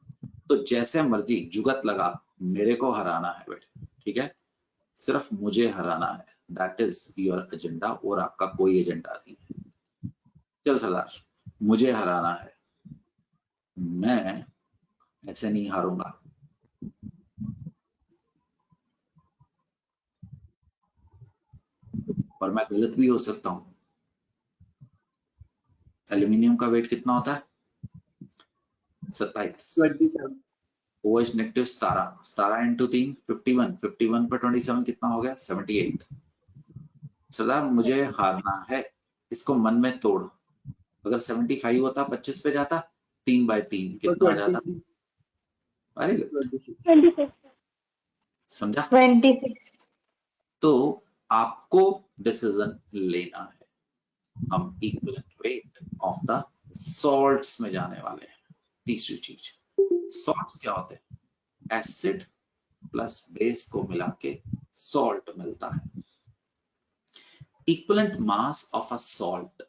तो जैसे मर्जी जुगत लगा, मेरे को हराना है बेटे, ठीक है? सिर्फ मुझे हराना है, दैट इज योर एजेंडा, और आपका कोई एजेंडा नहीं है। चल सरदार, मुझे हराना है, मैं ऐसे नहीं हारूंगा। और मैं गलत भी हो सकता हूं। एल्यूमिनियम का वेट कितना होता है? 27। OH नेगेटिव 17 इंटू 3 51, 51 पर 27 कितना हो गया? 78। सरदार मुझे हारना है, इसको मन में तोड़। अगर 75 होता 25 पे जाता, 3/3 कितना आ जाता? Very good, 26. समझा? 26. तो आपको डिसीजन लेना है। हम equivalent weight of the salts में जाने वाले हैं। तीसरी चीज, सॉल्ट्स क्या होते हैं? एसिड प्लस बेस को मिला के सॉल्ट मिलता है। Equivalent mass of a salt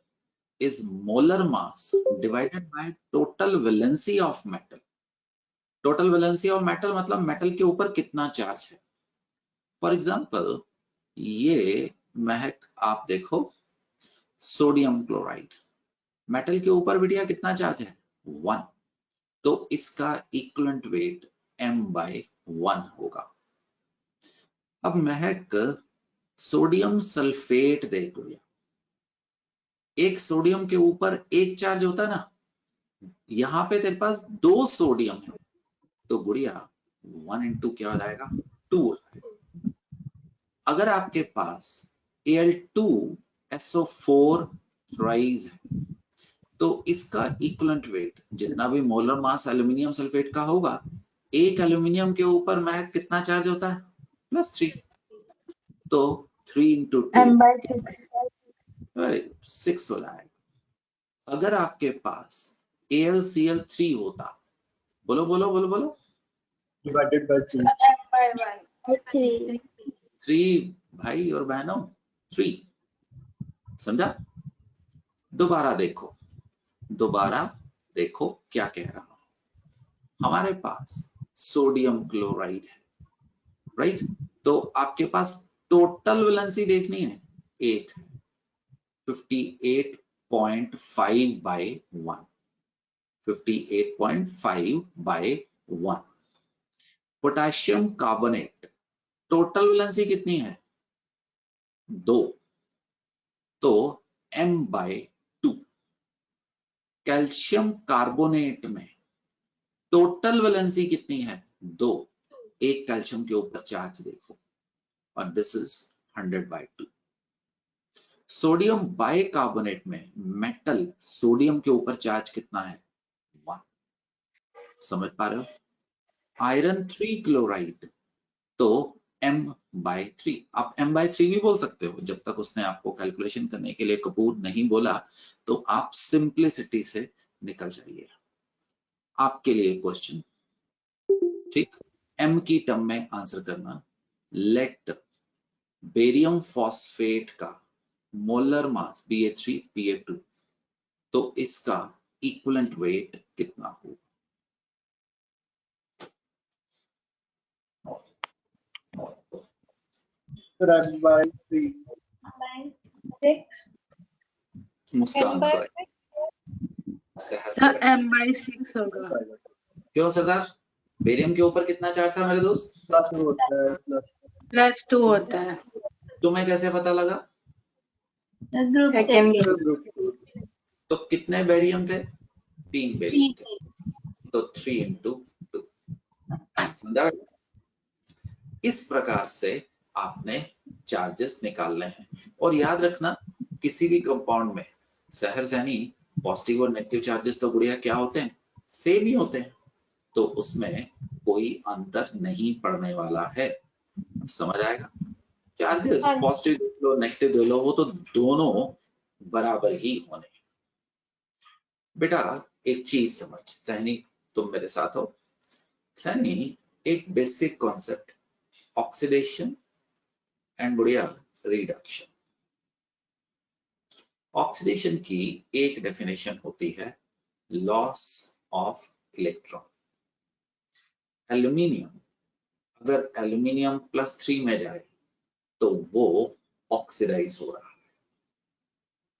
is molar mass divided by total valency of metal. Total valency of metal मतलब मेटल के ऊपर कितना चार्ज है। फॉर एग्जाम्पल ये महक आप देखो, सोडियम क्लोराइड, मेटल के ऊपर बिटिया कितना चार्ज है? 1। तो इसका इक्विवेलेंट वेट m/1 होगा। अब महक सोडियम सल्फेट देख लिया, एक सोडियम के ऊपर एक चार्ज होता है ना, यहाँ पे तेरे पास 2 सोडियम है, तो गुड़िया 1 into क्या हो जाएगा? 2 हो जाएगा। अगर आपके पास Al2SO4 थ्राइस है, तो इसका इक्विवेलेंट वेट जितना भी मोलर मास एल्यूमिनियम सल्फेट का होगा, एक एल्यूमिनियम के ऊपर महक कितना चार्ज होता है? +3। तो 3 into 2 m/6 6 हो जाएगा। अगर आपके पास AlCl3 होता, बोलो बोलो बोलो बोलो, divided by 3. m/1 3 3 भाई और बहनों, 3। समझा? दोबारा देखो क्या कह रहा हूं। हमारे पास सोडियम क्लोराइड है, राइट? तो आपके पास टोटल वैलेंसी देखनी है, एक है 58.5/1, 58.5/1। पोटेशियम कार्बोनेट टोटल वैलेंसी कितनी है? 2, तो m/2। कैल्शियम कार्बोनेट में टोटल वैलेंसी कितनी है? 2। एक कैल्शियम के ऊपर चार्ज देखो, और दिस इज 100/2। सोडियम बाइकार्बोनेट में मेटल सोडियम के ऊपर चार्ज कितना है? 1। समझ पा रहे हो? आयरन 3 क्लोराइड, तो m/3। आप m/3 भी बोल सकते हो, जब तक उसने आपको कैलकुलेशन करने के लिए कपूर नहीं बोला, तो आप सिंप्लिसिटी से निकल जाइए। आपके लिए क्वेश्चन, ठीक? m की टर्म में आंसर करना। लेट बेरियम फॉस्फेट का मोलर मास Ba3Pa2, तो इसका इक्विवेलेंट वेट कितना होगा? Sir, m/3. मुस्कान m/6 करें, सहर करें। m/6 होगा। क्यों सरदार? बेरियम के ऊपर कितना चार्ज था मेरे दोस्त? Plus होता है, plus. +2 होता है। तुम्हें कैसे पता लगा? Group second check. ग्रुप। तो कितने बेरियम थे? 3 बेरियम थे, तो 3 into 2। समझा? इस प्रकार से आपने चार्जेस निकालने हैं। और याद रखना, किसी भी कंपाउंड में सहर सैनी पॉजिटिव और नेगेटिव चार्जेस तो गुड़िया क्या होते हैं? सेम ही होते हैं, तो उसमें कोई अंतर नहीं पड़ने वाला है। समझ आएगा? चार्जेस पॉजिटिव दे लो नेगेटिव दे लो, वो तो दोनों बराबर ही होने। बेटा एक चीज समझ, सैनी तुम मेरे साथ हो। सैनी एक बेसिक कॉन्सेप्ट, ऑक्सीडेशन एंड गुड़िया रिडक्शन। ऑक्सीडेशन की एक डेफिनेशन होती है लॉस ऑफ इलेक्ट्रॉन। एल्यूमिनियम, अगर एल्यूमिनियम +3 में जाए तो वो ऑक्सीडाइज हो रहा है।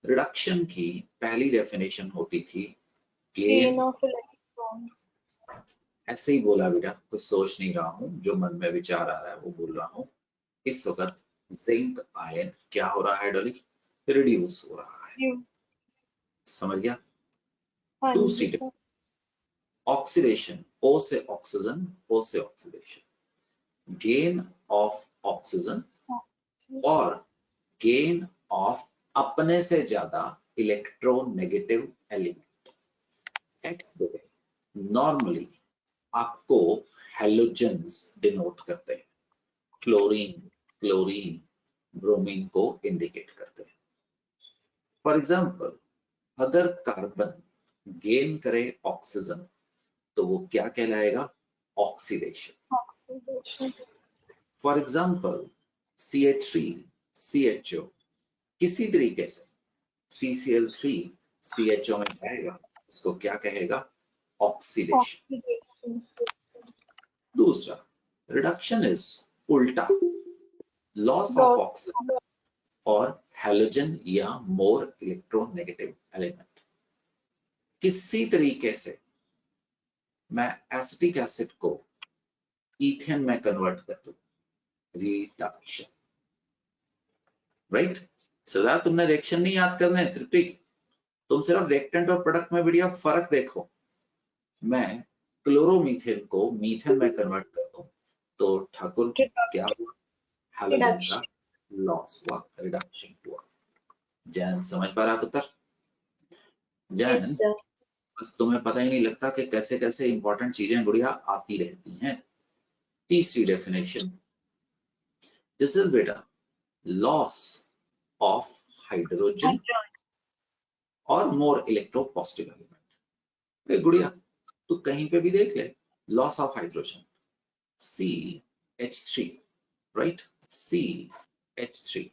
रिडक्शन की पहली डेफिनेशन होती थी गेन ऑफ इलेक्ट्रॉन्स। ऐसे ही बोला बेटा, कुछ सोच नहीं रहा हूं, जो मन में विचार आ रहा है वो बोल रहा हूं। इस वक्त जिंक आयन क्या हो रहा है डॉली? रिड्यूस हो रहा है। समझ गया? दूसरी ऑक्सीडेशन, O से ऑक्सीजन, O से ऑक्सीडेशन, गेन ऑफ ऑक्सीजन और गेन ऑफ अपने से ज्यादा इलेक्ट्रोनेगेटिव एलिमेंट। एक्स नॉर्मली आपको हैलोजेंस डिनोट करते हैं, क्लोरीन, क्लोरीन, ब्रोमीन को इंडिकेट करते हैं। फॉर एग्जाम्पल, अगर कार्बन गेन करे ऑक्सीजन तो वो क्या कहलाएगा? Oxidation. Oxidation. For example, CH3 CHO किसी तरीके से CCl3 CHO में जाएगा, उसको क्या कहेगा? ऑक्सीडेशन। Oxidation. दूसरा, रिडक्शन इज उल्टा, लॉस ऑफ ऑक्सीजन और हैलोजन या मोर इलेक्ट्रोनेगेटिव एलिमेंट। किसी तरीके से मैं एसिटिक एसिड को ईथेन में कन्वर्ट कर दूं, रिडक्शन, राइट? सदा तुमने रिएक्शन नहीं याद करना है तृप्ति, तुम सिर्फ रिएक्टेंट और प्रोडक्ट में बढ़िया फर्क देखो। मैं क्लोरोमीथेन को मीथेन में कन्वर्ट कर दूं तो ठाकुर क्या हुआ? हैलोजन का लॉस हुआ, रिडक्शन हुआ। जैन समझ पा रहा पुत्र? जैन, बस तुम्हें पता ही नहीं लगता कि कैसे कैसे इंपॉर्टेंट चीजें गुड़िया आती रहती हैं। तीसरी डेफिनेशन, दिस इज बेटा लॉस ऑफ हाइड्रोजन और मोर इलेक्ट्रोपॉजिटिव एलिमेंट। गुड़िया तू कहीं पे भी देख ले, loss of hydrogen CH3, right? CH3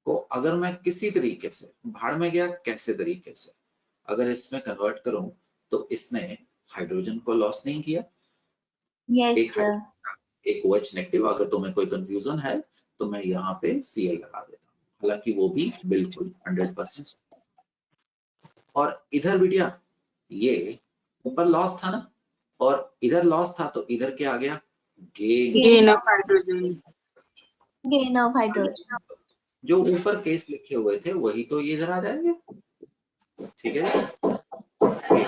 को अगर मैं किसी तरीके से भाड़ में गया, कैसे तरीके से अगर इसमें कन्वर्ट करूं तो इसने हाइड्रोजन को लॉस नहीं किया। Yes, एक sir. एक OH नेगेटिव, अगर तुम्हें कोई कंफ्यूजन है तो मैं यहाँ पे Cl लगा देता हूँ, हालांकि वो भी बिल्कुल 100%। और इधर बेटिया ये ऊपर लॉस था ना, और इधर लॉस था तो इधर क्या आ गया? Gain of hydrogen. Gain of hydrogen. जो ऊपर केस लिखे हुए थे वही तो ये इधर आ जाएंगे, ठीक है? ये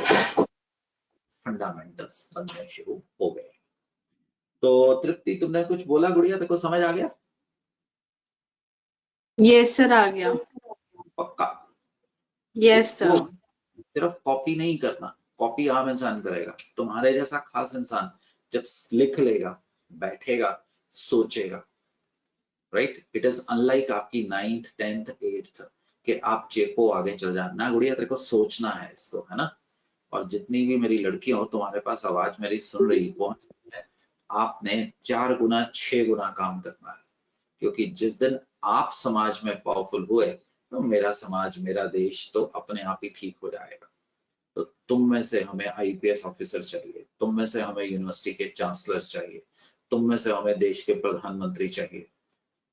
फंडामेंटल्स बनने शुरू हो गए। तो तृप्ति तुमने कुछ बोला गुड़िया, तेरे को समझ आ गया? Yes, sir, आ गया. पक्का? Yes, इसको sir. सिर्फ कॉपी नहीं करना, कॉपी आम इंसान करेगा। तुम्हारे जैसा खास इंसान जब लिख लेगा, बैठेगा, सोचेगा, राइट? इट इज अनलाइक आपकी 9th 10th 8th कि आप चेपो आगे चल जाना। गुड़िया तेरे को सोचना है इसको, है ना? और जितनी भी मेरी लड़कियां हो, तुम्हारे पास आवाज मेरी सुन रही पहुंच है, आपने 4 गुना 6 गुना काम करना है, क्योंकि जिस दिन आप समाज में पावरफुल हुए तो मेरा समाज, मेरा देश तो अपने आप ही ठीक हो जाएगा। तो तुम में से हमें IPS ऑफिसर चाहिए, तुम में से हमें यूनिवर्सिटी के चांसलर चाहिए, तुम में से हमें देश के प्रधानमंत्री चाहिए,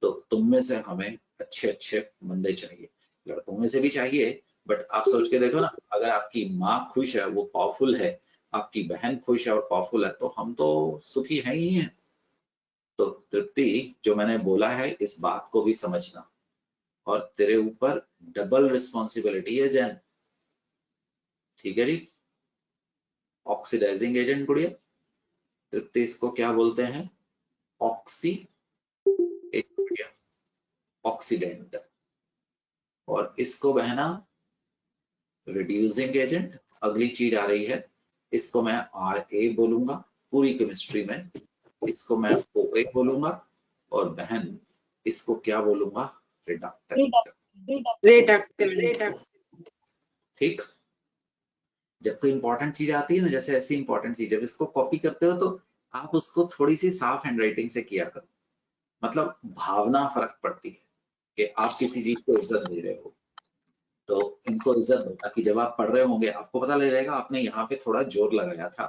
तो तुम में से हमें अच्छे अच्छे बंदे चाहिए। लड़कों में से भी चाहिए, बट आप सोच के देखो ना, अगर आपकी माँ खुश है, वो पावरफुल है, आपकी बहन खुश है और पावरफुल है, तो हम तो सुखी हैं ही हैं। तो तृप्ति, जो मैंने बोला है इस बात को भी समझना, और तेरे ऊपर डबल रिस्पॉन्सिबिलिटी है जैन, ठीक है जी? ऑक्सीडाइजिंग एजेंट गुड़िया, तृप्ति इसको क्या बोलते हैं? Oxy oxidant. और इसको बहना रिड्यूसिंग एजेंट। अगली चीज आ रही है, इसको मैं RA बोलूंगा पूरी केमिस्ट्री में, इसको मैं OA बोलूंगा, और बहन इसको क्या बोलूंगा? रिडक्टेंट। Reductant. ठीक? जब कोई इंपॉर्टेंट चीज आती है ना, जैसे ऐसी इंपॉर्टेंट चीज, जब इसको कॉपी करते हो तो आप उसको थोड़ी सी साफ हैंडराइटिंग से किया करो, मतलब भावना फर्क पड़ती है कि आप किसी चीज को इज्जत दे रहे हो। तो इनको इज्जत दो, ताकि जब आप पढ़ रहे होंगे आपको पता लग जाएगा आपने यहाँ पे थोड़ा जोर लगाया था।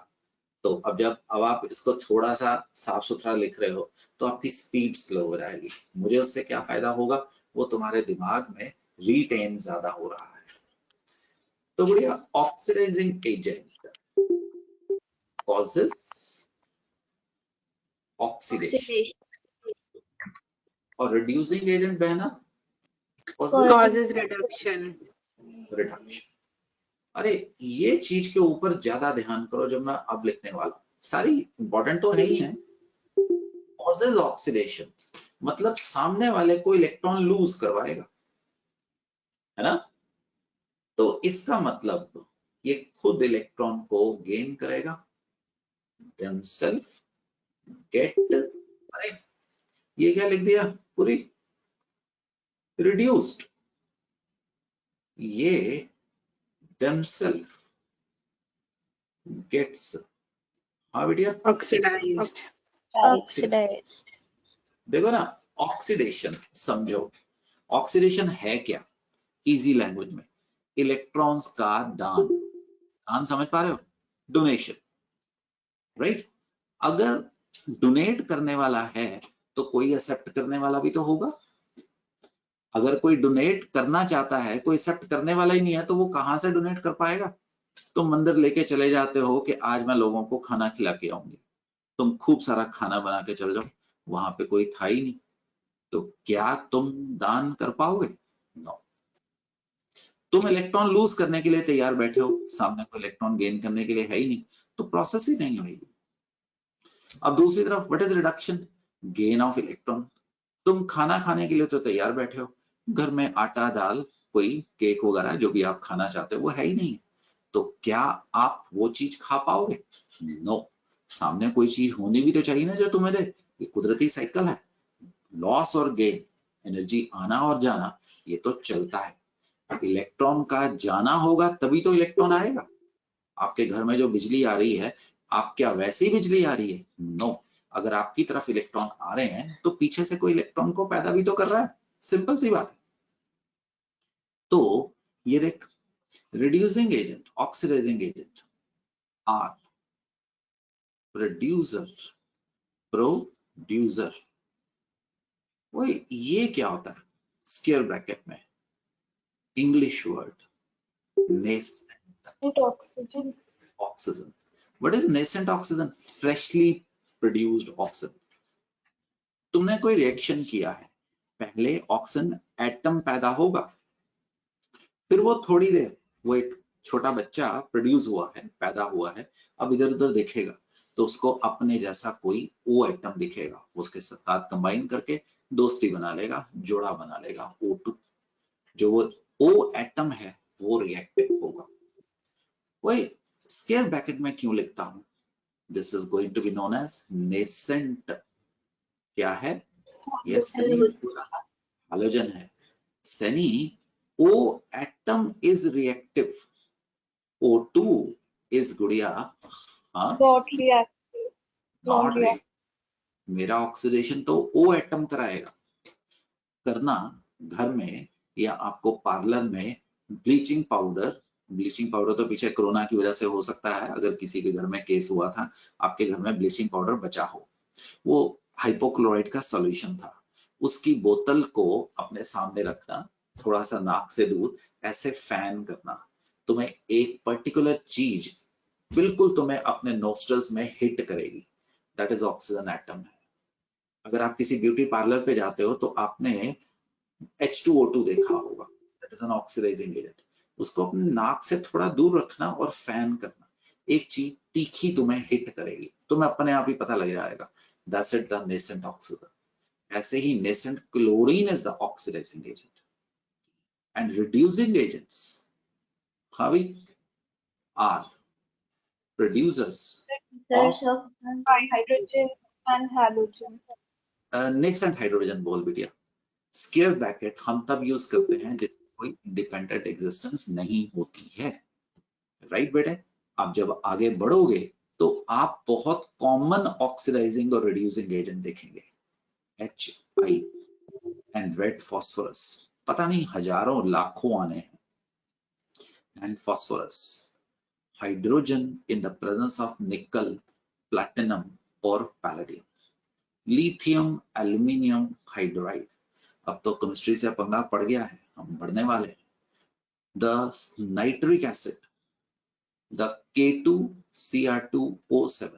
तो अब आप इसको थोड़ा सा साफ सुथरा लिख रहे हो तो आपकी स्पीड स्लो हो जाएगी। मुझे उससे क्या फायदा होगा? वो तुम्हारे दिमाग में रिटेन ज्यादा हो रहा है। तो बढ़िया, ऑक्सीडाइजिंग एजेंट कॉजेस ऑक्सीडेशन, और रिड्यूसिंग एजेंट बहना Causes reduction. रिडक्शन। अरे ये चीज के ऊपर ज्यादा ध्यान करो जो मैं अब लिखने वाला हूँ, सारी इंपॉर्टेंट तो है ही है। कॉजेज ऑक्सीडेशन मतलब सामने वाले को इलेक्ट्रॉन लूज करवाएगा, है ना? तो इसका मतलब ये खुद इलेक्ट्रॉन को गेन करेगा, themselves get। अरे ये क्या लिख दिया पूरी? रिड्यूस्ड, ये themselves gets, हाँ बेटिया, Oxidized. Oxidized. देखो ना, ऑक्सीडेशन समझो, ऑक्सीडेशन है क्या? इजी लैंग्वेज में, इलेक्ट्रॉन्स का दान। दान समझ पा रहे हो? Donation, right? अगर डोनेट करने वाला है तो कोई एक्सेप्ट करने वाला भी तो होगा। अगर कोई डोनेट करना चाहता है, कोई एक्सेप्ट करने वाला ही नहीं है, तो वो कहां से डोनेट कर पाएगा? तुम मंदिर लेके चले जाते हो कि आज मैं लोगों को खाना खिला के आऊंगी, तुम खूब सारा खाना बना के चल जाओ, वहां पे कोई था ही नहीं, तो क्या तुम दान कर पाओगे? नो। तुम इलेक्ट्रॉन लूज करने के लिए तैयार बैठे हो, सामने कोई इलेक्ट्रॉन गेन करने के लिए है ही नहीं, तो प्रोसेस ही नहीं होगी। अब दूसरी तरफ what is reduction? Gain of electron. तुम खाना खाने के लिए तो तैयार बैठे हो, घर में आटा दाल कोई केक वगैरह जो भी आप खाना चाहते हो वो है ही नहीं, तो क्या आप वो चीज खा पाओगे? नो। सामने कोई चीज होनी भी तो चाहिए ना जो तुम्हें दे, ये कुदरती साइकिल है, लॉस और गेन, एनर्जी आना और जाना, ये तो चलता है। इलेक्ट्रॉन का जाना होगा तभी तो इलेक्ट्रॉन आएगा। आपके घर में जो बिजली आ रही है, आप क्या वैसी बिजली आ रही है? नो। अगर आपकी तरफ इलेक्ट्रॉन आ रहे हैं तो पीछे से कोई इलेक्ट्रॉन को पैदा भी तो कर रहा है, सिंपल सी बात है। तो ये देख, reducing agent, oxidising agent are producer, producer. वो ये क्या होता है? स्क्वायर ब्रैकेट में English word nascent oxygen. Oxygen. What is nascent oxygen? Freshly produced oxygen. तुमने कोई रिएक्शन किया है, पहले ऑक्सीजन एटम पैदा होगा, फिर वो थोड़ी देर, वो एक छोटा बच्चा प्रोड्यूस हुआ है, पैदा हुआ है, अब इधर उधर देखेगा तो उसको अपने जैसा कोई ओ एटम दिखेगा, उसके साथ कंबाइन करके दोस्ती बना लेगा, जोड़ा बना लेगा, O2। जो वो ओ एटम है वो रिएक्टिव होगा। वही स्क्वायर ब्रैकेट में क्यों लिखता हूं? This is going to be known as nascent. क्या है? ये सनी हाइड्रोजन है। Sunny O atom is reactive, O2 is गुड़िया, हाँ, Not reactive. Not reactive. मेरा ऑक्सीडेशन तो O एटम कराएगा। करना घर में या आपको पार्लर में ब्लीचिंग पाउडर तो पीछे कोरोना की वजह से हो सकता है, अगर किसी के घर में केस हुआ था, आपके घर में ब्लीचिंग पाउडर बचा हो, वो हाइपोक्लोराइड का सॉल्यूशन था, उसकी बोतल को अपने सामने रखना, थोड़ा सा नाक से दूर ऐसे फैन करना, तुम्हें एक पर्टिकुलर चीज बिल्कुल तुम्हें अपने नोस्ट्रल्स में हिट करेगी, दैट इज ऑक्सीजन एटम है। अगर आप किसी ब्यूटी पार्लर पे जाते हो तो आपने H2O2 देखा होगा, that is an oxidising agent. उसको अपने नाक से थोड़ा दूर रखना और फैन करना, एक चीज तीखी तुम्हें हिट करेगी, तुम्हें अपने आप ही पता लग जाएगा, that's it, the nascent oxygen. ऐसे ही nascent chlorine is the oxidising agent and reducing agents, how we are producers There's of of hydrogen and halogen. Nascent hydrogen. बोल बेटिया, स्क्वायर ब्रैकेट हम तब यूज करते हैं जिसमें कोई इंडिपेंडेंट एग्जिस्टेंस नहीं होती है, राइट बेटे? आप जब आगे बढ़ोगे तो आप बहुत कॉमन ऑक्सीडाइजिंग और रिड्यूसिंग एजेंट देखेंगे, HI एंड रेड फॉस्फोरस, पता नहीं हजारों लाखों आने हैं, and phosphorus, hydrogen in the presence of निकल, प्लैटिनम और पैलेडियम, लिथियम एल्यूमिनियम हाइड्राइड। अब तो केमिस्ट्री से पंगा पड़ गया है, हम बढ़ने वाले हैं। The nitric acid, the K2Cr2O7,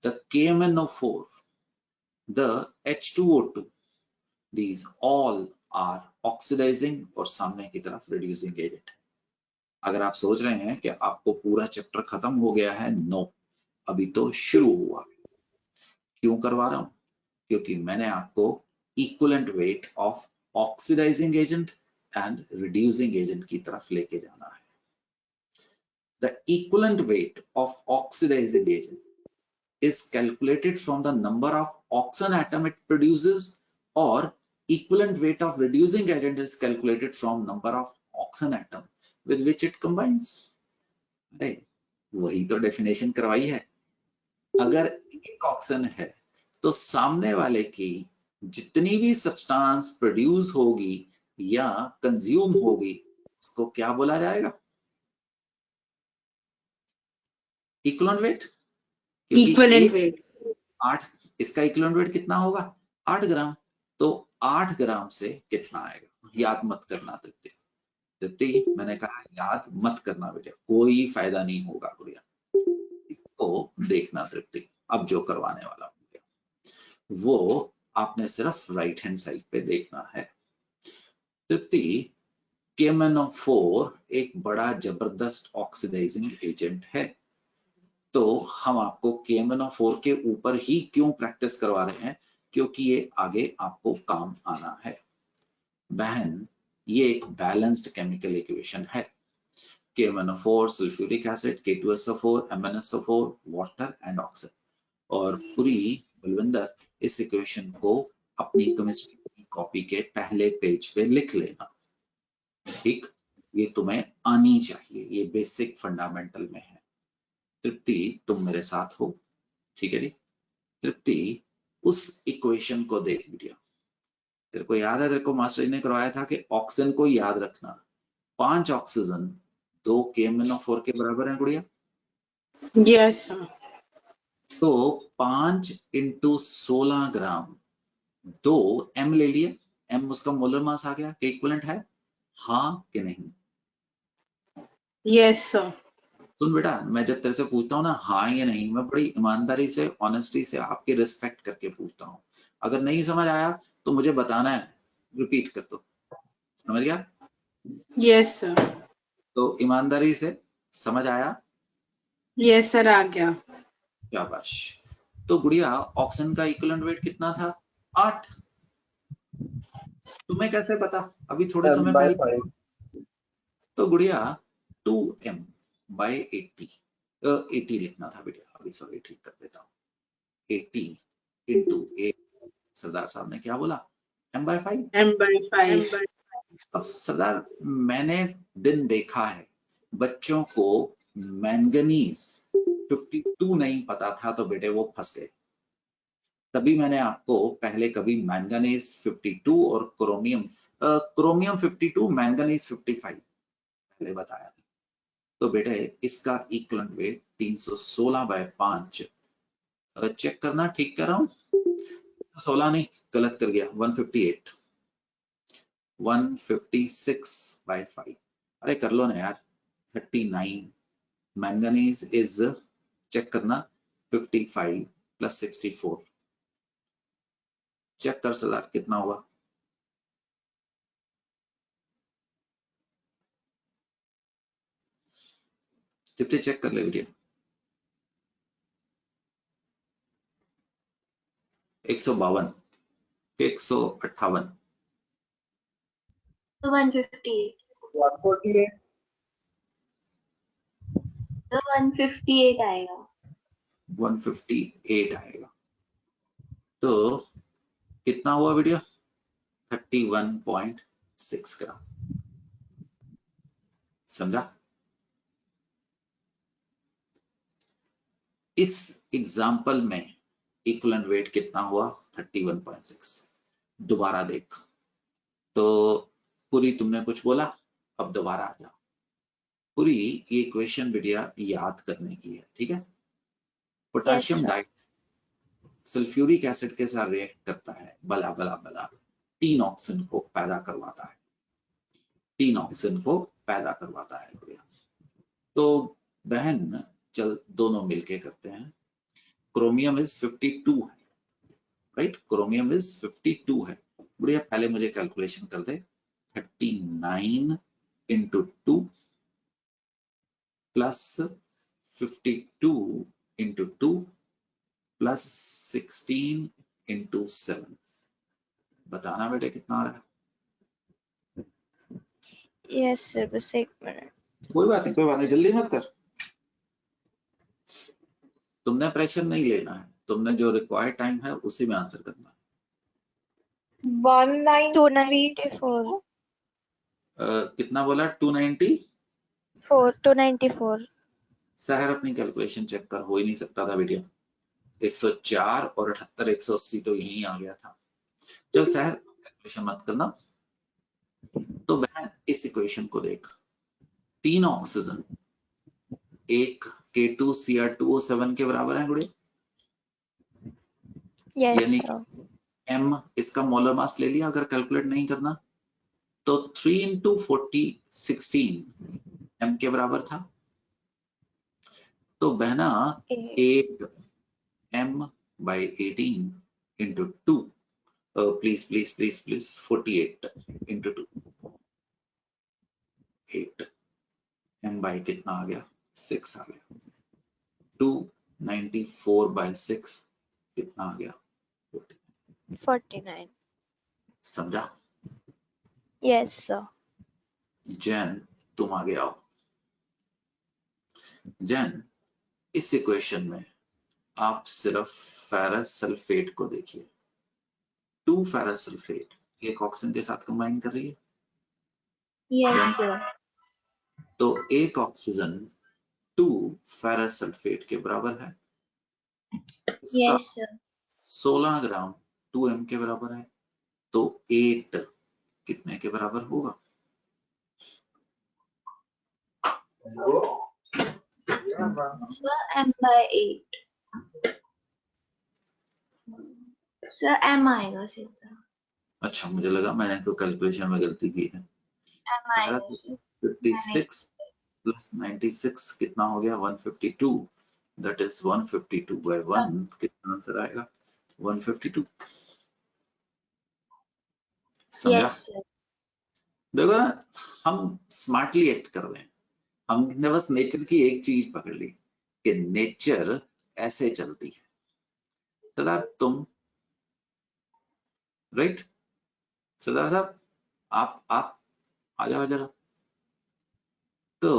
the KMnO4, the H2O2, these all are oxidizing और सामने की तरफ reducing agent है। अगर आप सोच रहे हैं कि आपको पूरा चैप्टर खत्म हो गया है, नो, अभी तो शुरू हुआ। क्यों करवा रहा हूं? क्योंकि मैंने आपको equivalent weight of oxidising agent and reducing agent की तरफ लेके जाना है। The equivalent weight of oxidizing agent is calculated from the number of oxygen atom it produces or equivalent weight of reducing agent is calculated from number of oxygen atom with which it combines. अरे वही तो definition करवाई है। अगर एक oxygen है तो सामने वाले की जितनी भी सब्सटेंस प्रोड्यूस होगी या कंज्यूम होगी उसको क्या बोला जाएगा? Equivalent weight. इक्विवेलेंट वेट 8, इसका इक्विवेलेंट वेट कितना होगा? 8 ग्राम। तो 8 ग्राम से कितना आएगा? याद मत करना तृप्ति। तृप्ति मैंने कहा याद मत करना बेटा, कोई फायदा नहीं होगा गुड़िया, इसको देखना तृप्ति। अब जो करवाने वाला हूँ वो आपने सिर्फ राइट हैंड साइड पे देखना है। तृप्ति KMnO4 एक बड़ा जबरदस्त ऑक्सीडाइजिंग एजेंट है, तो हम आपको KMnO4 के ऊपर ही क्यों प्रैक्टिस करवा रहे हैं? क्योंकि ये आगे आपको काम आना है। बहन ये एक बैलेंस्ड केमिकल इक्वेशन है। KMnO4, sulphuric acid, K2SO4, MnSO4, water and oxygen. और पूरी बलविंदर इस इक्वेशन को अपनी केमिस्ट्री की कॉपी के पहले पेज पे लिख लेना, ठीक? ये तुम्हें आनी चाहिए, ये बेसिक फंडामेंटल में है। तृप्ति तुम मेरे साथ हो, ठीक है जी? तृप्ति उस इक्वेशन को देख बेटा। तेरे को याद है, तेरे को मास्टर जी ने करवाया था कि ऑक्सीजन को याद रखना, 5 ऑक्सीजन 2 KMnO4 के बराबर है गुड़िया। यस तो 5 × 16 ग्राम 2 M ले लिए, M उसका मोलर मास आ गया, इक्विवेलेंट है हाँ कि नहीं? Yes sir. सुन बेटा, मैं जब तेरे से पूछता हूँ ना हाँ या नहीं, मैं बड़ी ईमानदारी से, ऑनेस्टी से, आपकी रिस्पेक्ट करके पूछता हूँ। अगर नहीं समझ आया तो मुझे बताना है, रिपीट कर दो, समझ गया? Yes sir. तो ईमानदारी से समझ आया? यस सर आ गया। शाबाश। तो गुड़िया ऑक्सीजन का इक्विवेलेंट वेट कितना था? 8। तुम्हें कैसे पता? अभी थोड़े समय पहले। 5 तो गुड़िया 2m/80 80 लिखना था बेटा, अभी सॉरी ठीक कर देता हूँ। 80 × 8, सरदार साहब ने क्या बोला? m/5। M/5। अब सरदार मैंने दिन देखा है बच्चों को मैंगनीज 52 नहीं पता था तो बेटे वो फंस गए। तभी मैंने आपको पहले कभी मैंगनीज 52 और क्रोमियम 52 मैंगनीज 55 पहले बताया था। तो बेटे इसका इक्विवेलेंट वेट 316/5, चेक करना ठीक कर रहा हूँ? 16 नहीं, गलत कर गया, 158, 156/5। अरे कर लो ना यार, 39। मैंगनीज इज, चेक करना, 55 + 64, चेक कर सरदार कितना हुआ? कितने चेक कर ले बेटिया? 152 के 158? 158. 148 तो 158 आएगा. 158 आएगा। तो कितना हुआ बेटिया? 31.6 ग्राम। समझा? इस एग्जाम्पल में इक्विवेलेंट वेट कितना हुआ? 31.6। दोबारा देख। तो पूरी तुमने कुछ बोला, अब दोबारा आ जा। पूरी ये इक्वेशन बेटिया याद करने की है, ठीक है? पोटेशियम डाइऑक्साइड सल्फ्यूरिक एसिड के साथ रिएक्ट करता है, बला बला बला 3 ऑक्सीजन को पैदा करवाता है, 3 ऑक्सीजन को पैदा करवाता है बेटिया। तो बहन चल दोनों मिलके करते हैं। क्रोमियम इज 52 है, राइट? क्रोमियम इज 52 है बढ़िया। पहले मुझे कैलकुलेशन कर दे, 39 × 2 प्लस 52 × 2 प्लस 16 × 7। बताना बेटे कितना आ रहा है? यस सर, बस 1 मिनट। कोई बात नहीं, जल्दी मत कर। तुमने प्रेशर नहीं लेना है, तुमने जो रिक्वायर्ड टाइम है उसी में आंसर करना है। 294 कितना बोला? 290? 294 सहर अपनी कैलकुलेशन चेक कर, हो ही नहीं सकता था बेटिया। 104 और 78 180 तो यही आ गया था। चल सहर कैलकुलेशन मत करना। तो बहन इस इक्वेशन को देख, 3 ऑक्सीजन, एक K2Cr2O7 के बराबर है गुड़े, यस यानी सर M इसका मोलर मास ले लिया। अगर कैलकुलेट नहीं करना तो 3 into 40 16 M के बराबर था। तो बहना 8 M by 18 into 2, please 48 into 2, 8 M by कितना आ गया? 6 आ गया। 294 by 6 कितना आ गया? 49 समझा? यस सर जैन तुम आगे आओ। जैन इस इक्वेशन में आप सिर्फ फेरस सल्फेट को देखिए। 2 फेरस सल्फेट एक ऑक्सीजन के साथ कंबाइन कर रही है। Yes sir. तो एक ऑक्सीजन 2 फेरस सल्फेट के बराबर है। इसका यस सर। 16 ग्राम 2m के बराबर है। तो 8 कितने के बराबर होगा? Sir m by 8 sir m आएगा सीधा। अच्छा मुझे लगा मैंने कोई कैलकुलेशन में गलती की है। m आएगा सर। 56 प्लस 96 कितना हो गया? 152। दैट इज 152 by 1 कितना आंसर आएगा? 152। समझा? Yes sir. देखो ना, हम स्मार्टली एक्ट कर रहे हैं। हमने बस नेचर की एक चीज पकड़ ली कि नेचर ऐसे चलती है। सरदार तुम, राइट? सरदार साहब आप आ जाओ जरा। तो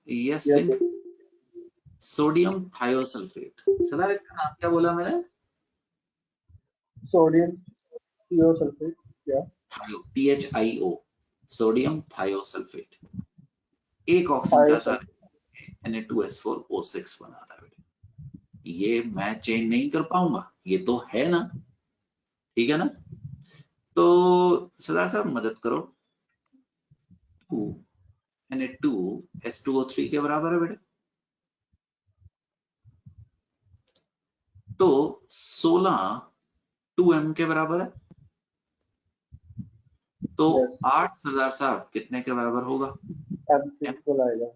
yes Yes, Singh, sir. Sodium thiosulphate. Sardar इसका नाम क्या बोला मैंने? Sodium thiosulfate. Yeah. थायो, THIO, सोडियम थायोसल्फेट। एक ऑक्सीजन का साथ Thiosulfate. Na2S4O6 बना रहा है। ये मैं चेंज नहीं कर पाऊंगा, ये तो है ना, ठीक है ना? तो सरदार साहब मदद करो। 2 Na2S2O3 के बराबर है बेटे। तो 16 2m के बराबर है। तो Yes. 8 सरदार साहब कितने के बराबर होगा? M equal आएगा.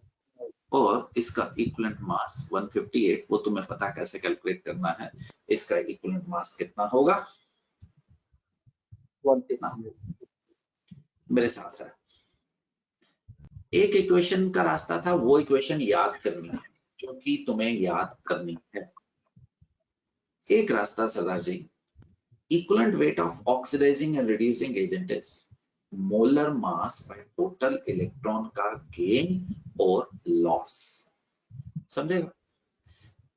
और इसका इक्विवेलेंट मास 158, वो तुम्हें पता कैसे कैलकुलेट करना है। इसका इक्विवेलेंट मास कितना होगा? 158. मेरे साथ रहा। एक इक्वेशन का रास्ता था, वो इक्वेशन याद करनी है, जो कि तुम्हें याद करनी है। एक रास्ता Sardar ji, equivalent weight of oxidising and reducing agent is molar mass by total electron का गेन और लॉस। समझेगा?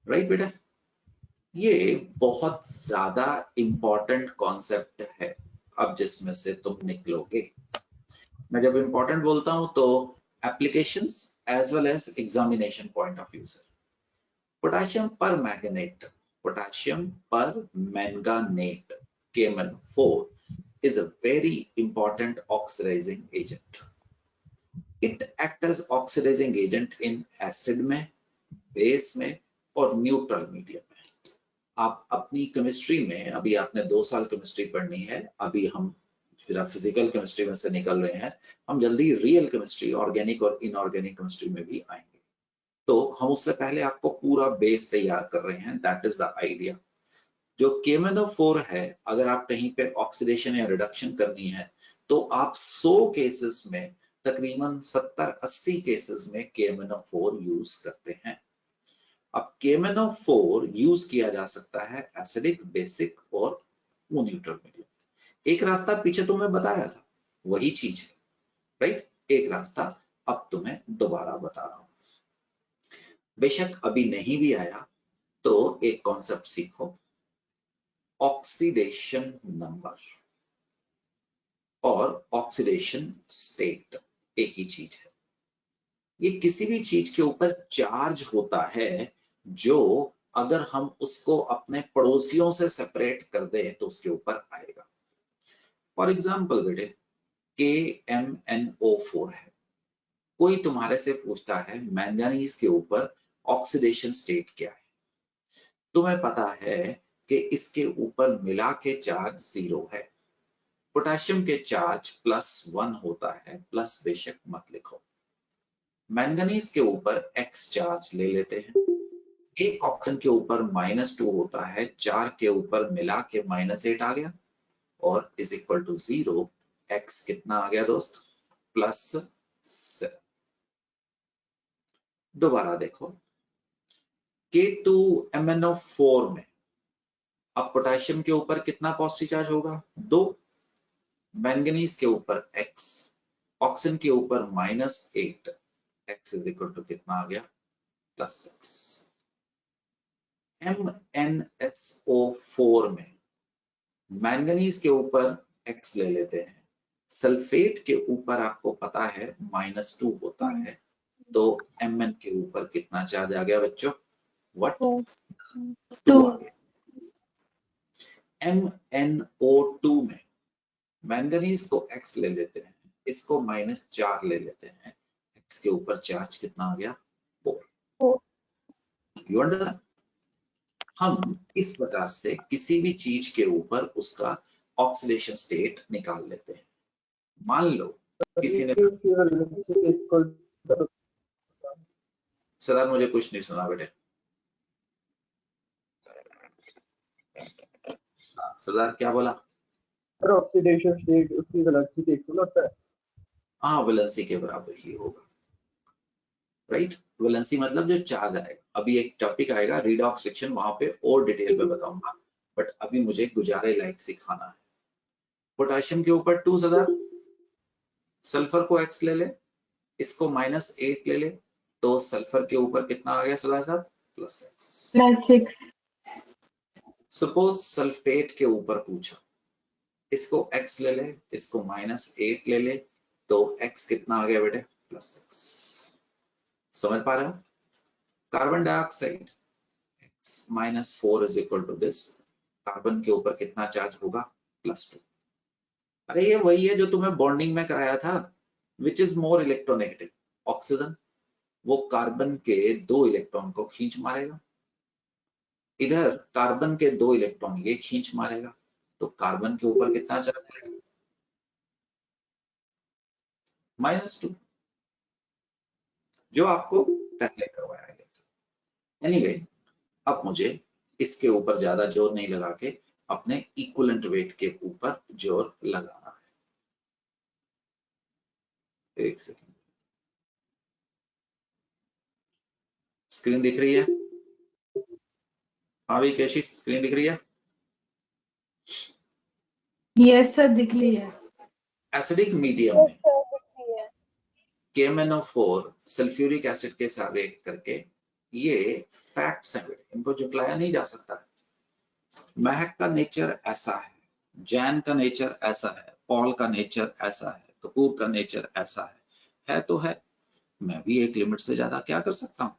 राइट बेटा? ये बहुत ज्यादा इंपॉर्टेंट कॉन्सेप्ट है अब जिसमें से तुम निकलोगे। मैं जब इंपॉर्टेंट बोलता हूं तो applications as well as examination point of view से। Potassium permanganate, potassium permanganate KMnO4 is a very important oxidizing agent. It acts as oxidizing agent in acid में, बेस में और न्यूट्रल मीडियम में। आप अपनी chemistry में, अभी आपने 2 साल केमिस्ट्री पढ़नी है, अभी हम फिजिकल केमिस्ट्री में से निकल रहे हैं, हम जल्दी रियल केमिस्ट्री, ऑर्गेनिक और इनऑर्गेनिक केमिस्ट्री में भी आएंगे। तो हम उससे पहले आपको पूरा बेस तैयार कर रहे हैं। That is the idea. जो KMnO4 है, अगर आप कहीं पे ऑक्सीडेशन या रिडक्शन करनी है तो आप 100 केसेस में तकरीबन 70-80 केसेस में KMnO4 यूज करते हैं। अब KMnO4 यूज किया जा सकता है एसिडिक, बेसिक और न्यूट्रल मीडियम। एक रास्ता पीछे तुम्हें बताया था, वही चीज है, राइट? एक रास्ता अब तुम्हें दोबारा बता रहा हूं। बेशक अभी नहीं भी आया तो एक कॉन्सेप्ट सीखो, ऑक्सीडेशन नंबर। और ऑक्सीडेशन स्टेट एक ही चीज है। ये किसी भी चीज के ऊपर चार्ज होता है जो अगर हम उसको अपने पड़ोसियों से सेपरेट कर दें तो उसके ऊपर आएगा। फॉर एग्जाम्पल बेटे KMnO4 है, कोई तुम्हारे से पूछता है मैंगनीज के ऊपर ऑक्सीडेशन स्टेट क्या है, तुम्हें पता है कि इसके ऊपर मिला के चार्ज 0 है, पोटेशियम के चार्ज +1 होता है, प्लस बेशक मत लिखो। मैंगनीज के ऊपर X चार्ज ले लेते हैं, एक ऑक्सीजन के ऊपर -2 होता है, 4 के ऊपर मिला के -8 आ गया और इज इक्वल टू 0। X कितना आ गया दोस्त? +7। दोबारा देखो K2MnO4 में अब पोटेशियम के ऊपर कितना पॉजिटिव चार्ज होगा? 2। मैंगनीज के ऊपर X, ऑक्सीजन के ऊपर -8, X इज इक्वल टू कितना आ गया? +6। MnSO4 में मैंगनीज के ऊपर X ले लेते हैं, सल्फेट के ऊपर आपको पता है -2 होता है, तो Mn के ऊपर कितना चार्ज आ गया बच्चों? व्हाट? 2 आ गया। MnO2 में मैंगनीज को X ले लेते हैं, इसको -4 ले लेते हैं, X के ऊपर चार्ज कितना आ गया? 4। You understand? हम इस प्रकार से किसी भी चीज के ऊपर उसका ऑक्सीडेशन स्टेट निकाल लेते हैं। मान लो किसी ने, सरदार मुझे कुछ नहीं सुना बेटे। सरदार क्या बोला? ऑक्सीडेशन स्टेट उसकी वैलेंसी के इक्वल होता है। हाँ, वैलेंसी के बराबर ही होगा, राइट। वैलेंसी मतलब जो चार्ज आएगा। अभी एक टॉपिक आएगा रिडॉक्स सेक्शन, वहां पे और डिटेल में बताऊंगा, बट अभी मुझे गुजारे लायक सिखाना है। पोटेशियम के ऊपर 2 सरदार, सल्फर को X ले ले, इसको -8 ले ले, तो सल्फर के ऊपर कितना आ गया सरदार साहब? +6। सपोज सल्फेट के ऊपर पूछा, इसको X ले ले, इसको -8 ले ले, तो X कितना आ गया बेटे? +6। समझ पा रहे हो? Carbon dioxide X -4 is equal to this, carbon के ऊपर कितना चार्ज होगा? +2। अरे ये वही है जो तुम्हें बॉन्डिंग में कराया था, which is more electronegative? Oxygen. वो कार्बन के 2 इलेक्ट्रॉन को खींच मारेगा, इधर कार्बन के 2 इलेक्ट्रॉन ये खींच मारेगा, तो कार्बन के ऊपर कितना चार्ज आएगा? -2, जो आपको पहले करवाया गया था। एनीवे, अब मुझे इसके ऊपर ज्यादा जोर नहीं लगा के अपने इक्विवेलेंट वेट के ऊपर जोर लगाना है। एक सेकेंड, स्क्रीन दिख रही है? हाँ भाई कैशी, स्क्रीन दिख रही है? यस सर, दिख रही है। एसिडिक मीडियम में KMnO4 सल्फ्यूरिक एसिड के साथ रिएक्ट करके, ये फैक्ट्स हैं, इनको झुटलाया नहीं जा सकता। महक का नेचर ऐसा है, जैन का नेचर ऐसा है, पॉल का नेचर ऐसा है, कपूर का नेचर ऐसा है तो है। मैं भी एक लिमिट से ज्यादा क्या कर सकता हूँ?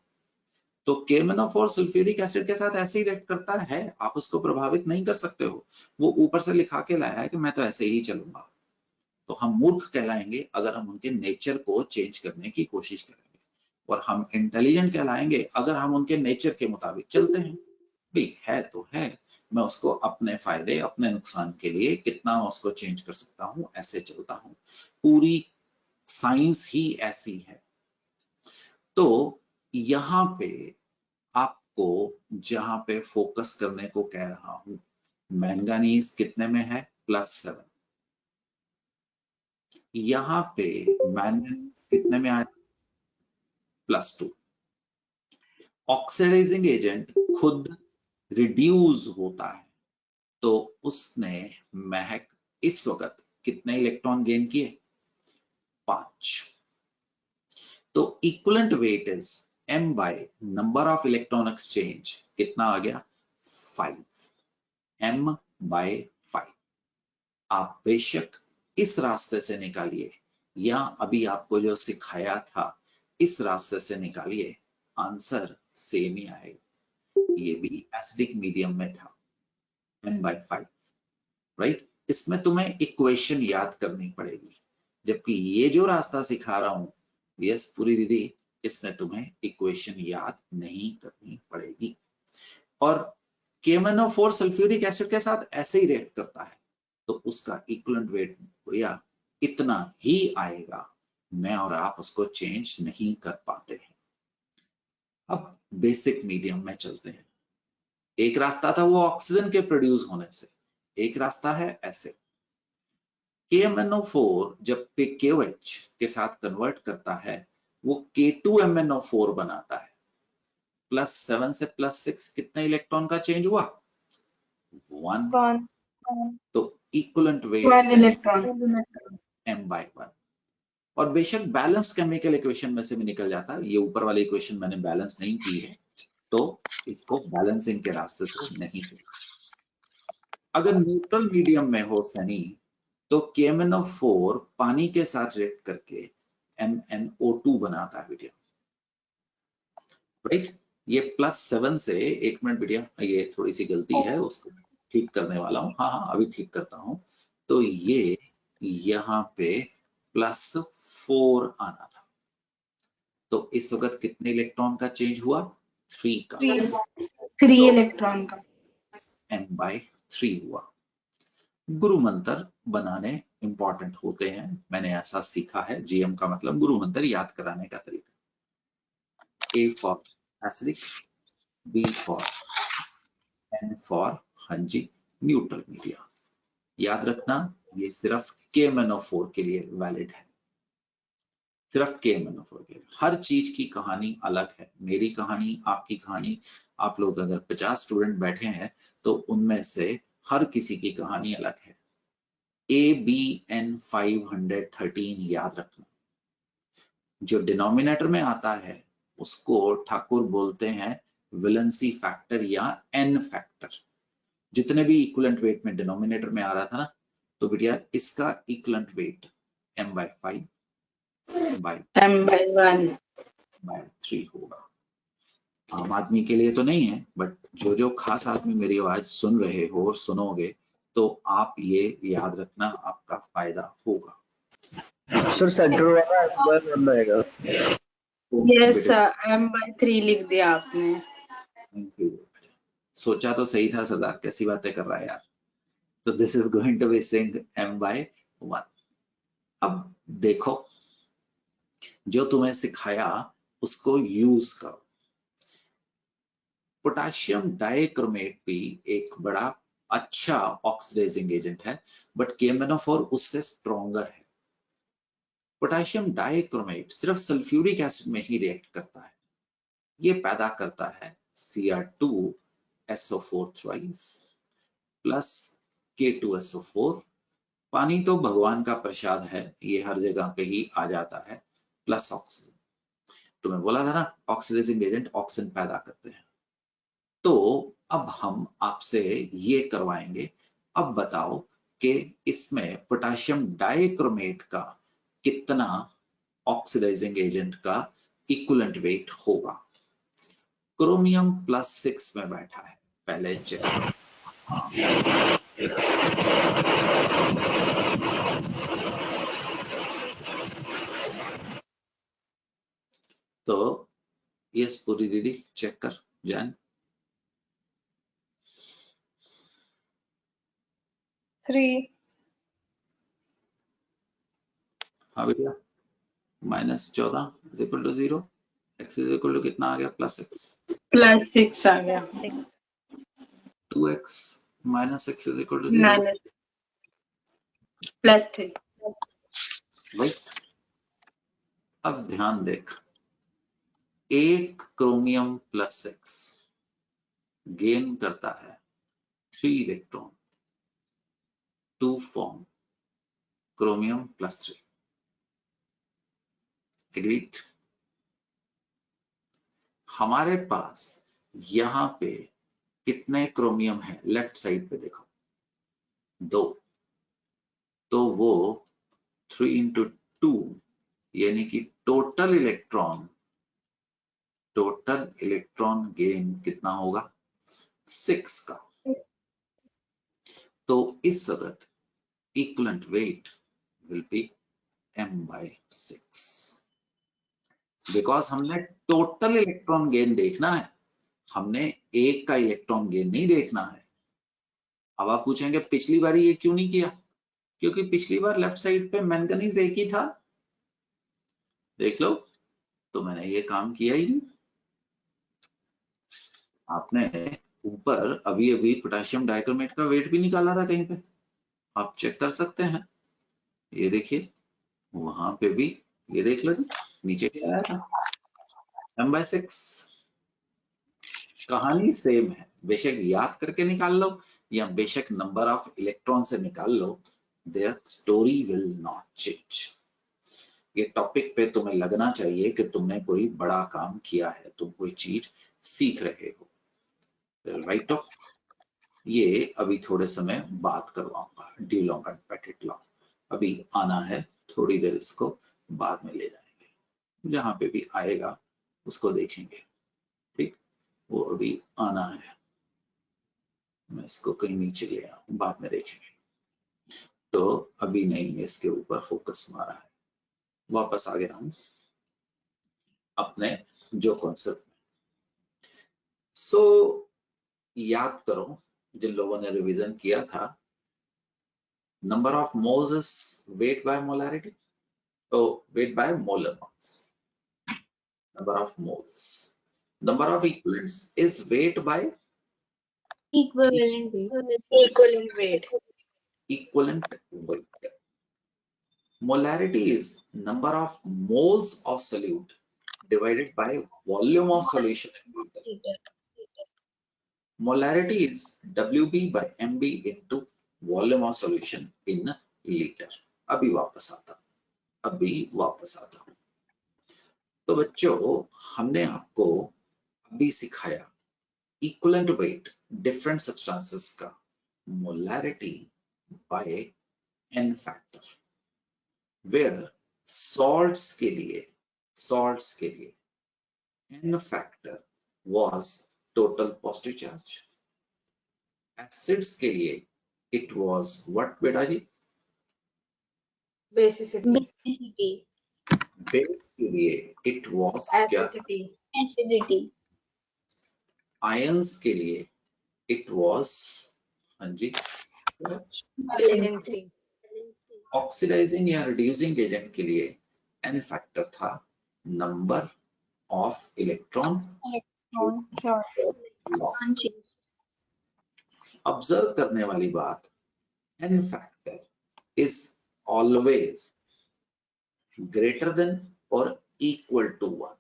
तो KMnO4 सल्फ्यूरिक एसिड के साथ ऐसे ही रिएक्ट करता है, आप उसको प्रभावित नहीं कर सकते हो। वो ऊपर से लिखा के लाया है कि मैं तो ऐसे ही चलूंगा, तो हम मूर्ख कहलाएंगे अगर हम उनके नेचर को चेंज करने की कोशिश करेंगे, और हम इंटेलिजेंट कहलाएंगे अगर हम उनके नेचर के मुताबिक चलते हैं। भाई है तो है, मैं उसको अपने फायदे अपने नुकसान के लिए कितना उसको चेंज कर सकता हूँ, ऐसे चलता हूँ। पूरी साइंस ही ऐसी है। तो यहाँ पे आपको जहां पे फोकस करने को कह रहा हूं, मैंगनीज कितने में है? +7। यहाँ पे मैंगनीज कितने में आया? +2। ऑक्सीडाइजिंग एजेंट खुद रिड्यूस होता है, तो उसने महक इस वक्त कितने इलेक्ट्रॉन गेन किए? 5। तो equivalent weight is m by number of electron exchange, कितना आ गया? 5। m by 5। आप बेशक इस रास्ते से निकालिए या अभी आपको जो सिखाया था इस रास्ते से निकालिए, आंसर सेम ही आएगा। ये भी एसिडिक मीडियम में था n/5, राइट। इसमें तुम्हें इक्वेशन याद करनी पड़ेगी, जबकि ये जो रास्ता सिखा रहा हूं यस पूरी दीदी, इसमें तुम्हें इक्वेशन याद नहीं करनी पड़ेगी। और KMnO4 सल्फ्यूरिक एसिड के साथ ऐसे ही रिएक्ट करता है, तो उसका इक्विवेलेंट वेट या इतना ही आएगा, मैं और आप उसको चेंज नहीं कर पाते हैं। अब बेसिक मीडियम में चलते हैं। एक रास्ता था वो ऑक्सीजन के प्रोड्यूस होने से, एक रास्ता है ऐसे। KMnO4 जब KOH के साथ कन्वर्ट करता है वो K2MnO4 बनाता है। +7 से +6 कितने इलेक्ट्रॉन का चेंज हुआ? 1। तो इक्विवेलेंट वेट 1 इलेक्ट्रॉन m/1। और बेशक बैलेंस्ड केमिकल इक्वेशन में से भी निकल जाता है, ये ऊपर वाली इक्वेशन मैंने बैलेंस नहीं की है तो इसको बैलेंसिंग के रास्ते से नहीं किया। अगर न्यूट्रल मीडियम में हो सनी तो KMnO4 पानी के साथ रिएक्ट करके MnO2 बनाता है बेटिया, राइट। ये +7 से, एक मिनट बेटिया, ये थोड़ी सी गलती है उसको ठीक करने वाला हूँ। हाँ अभी ठीक करता हूँ। तो ये यहाँ पे +4 आना था, तो इस वक्त कितने इलेक्ट्रॉन का चेंज हुआ? 3 का। 3 इलेक्ट्रॉन का n/3 हुआ। गुरु मंत्र बनाने इंपॉर्टेंट होते हैं, मैंने ऐसा सीखा है। GM का मतलब गुरु मंत्र याद कराने का तरीका। A for acidic, B for, N for हंजी न्यूट्रल मीडिया। याद रखना ये सिर्फ KMnO4 के लिए वैलिड है, सिर्फ KMnO4 के लिए। हर चीज की कहानी अलग है, मेरी कहानी, आपकी कहानी। आप लोग अगर 50 स्टूडेंट बैठे हैं तो उनमें से हर किसी की कहानी अलग है। ABN 513 याद रखना। जो डिनोमिनेटर में आता है उसको ठाकुर बोलते हैं वैलेंसी फैक्टर या N फैक्टर। जितने भी इक्विवेलेंट वेट में डिनोमिनेटर में आ रहा था ना, तो बेटिया इसका इक्विवेलेंट वेट m/5 m/1/3 होगा। आम आदमी के लिए तो नहीं है, बट जो खास आदमी मेरी आवाज सुन रहे हो और सुनोगे तो आप ये याद रखना, आपका फायदा होगा। सर सेंटर वाला m/1 आएगा। यस m/3 लिख दिया आपने। Thank you. सोचा तो सही था सरदार, कैसी बातें कर रहा है यार। तो this is going to be sing m/1। अब देखो जो तुम्हें सिखाया उसको यूज करो। पोटेशियम डाइक्रोमेट भी एक बड़ा अच्छा ऑक्सीडाइजिंग एजेंट है, बट KMnO4 उससे स्ट्रॉन्गर है। पोटेशियम डाइक्रोमेट सिर्फ सल्फ्यूरिक एसिड में ही रिएक्ट करता है, ये पैदा करता है Cr2SO4 थ्राइस प्लस K2SO4। पानी तो भगवान का प्रसाद है, ये हर जगह पे ही आ जाता है, प्लस ऑक्सीजन। तो मैं बोला था ना ऑक्सीडाइजिंग एजेंट ऑक्सीजन पैदा करते हैं। तो अब हम आपसे ये करवाएंगे, अब बताओ कि इसमें पोटेशियम डाइक्रोमेट का कितना ऑक्सीडाइजिंग एजेंट का इक्विवेलेंट वेट होगा। क्रोमियम +6 में बैठा है, पहले चेक करो। तो यस पूरी दीदी चेक कर जैन। 3 हाँ भैया, -14 = 0, x = कितना आ गया? +6 +6 आ गया। 2x - x = 0 +3। राइट। अब ध्यान देख, एक क्रोमियम +6 गेन करता है 3 electron to form chromium +3। Agreed? हमारे पास यहाँ पे कितने क्रोमियम है? लेफ्ट साइड पे देखो, 2। तो वो 3 into 2 यानी कि टोटल इलेक्ट्रॉन गेन कितना होगा 6 का। तो इस वक्त equivalent weight will be m/6 because हमने टोटल इलेक्ट्रॉन गेन देखना है, हमने एक का इलेक्ट्रॉन गेन नहीं देखना है। अब आप पूछेंगे पिछली बार ये क्यों नहीं किया, क्योंकि पिछली बार लेफ्ट साइड पे मैंगनीज एक ही था, देख लो, तो मैंने ये काम किया ही नहीं। आपने ऊपर अभी अभी पोटेशियम डाइक्रोमेट का वेट भी निकाला था कहीं पे, आप चेक कर सकते हैं। ये देखिए वहां पे भी, ये देख लो नीचे क्या आया था m/6। कहानी सेम है, बेशक याद करके निकाल लो या बेशक नंबर ऑफ इलेक्ट्रॉन से निकाल लो, their story will not change. ये टॉपिक पे तुम्हें लगना चाहिए कि तुमने कोई बड़ा काम किया है, तुम कोई चीज सीख रहे हो, राइट ऑफ। ये अभी थोड़े समय बाद करवाऊंगा, ड्यूलॉन्ग एंड पेटिट लॉ, अभी आना है, थोड़ी देर इसको बाद में ले जाएंगे, जहां पे भी आएगा उसको देखेंगे, ठीक, वो अभी आना है, मैं इसको कहीं नीचे ले आऊं, बाद में देखेंगे, तो अभी नहीं इसके ऊपर फोकस मारा है। वापस आ गया हूं अपने जो कॉन्सेप्ट में। सो याद करो जिन लोगों ने रिवीजन किया था, number of moles is weight by molarity, तो weight by molar mass, number of moles. Number of equivalents is weight by Equivalent weight. Equivalent weight. equivalent weight. Molarity is number of moles of solute divided by volume of solution in liter. Molarity is WB by MB into volume of solution in liter. अभी वापस आता हूं। तो बच्चों हमने आपको अभी सिखाया इक्विवेलेंट वेट डिफरेंट सब्सटेंसेस का, molarity by n factor, where salts के लिए n factor was total positive charge, acids के लिए it was what बेटा जी, Basicity. Basicity. base के लिए it was क्या, Acidity. Acidity. ions के लिए it was, हाँ जी, Valency. ऑक्सीडाइजिंग या रिड्यूसिंग एजेंट के लिए n फैक्टर था number of electron loss. Observe करने वाली बात, n factor is always greater than और इक्वल टू 1।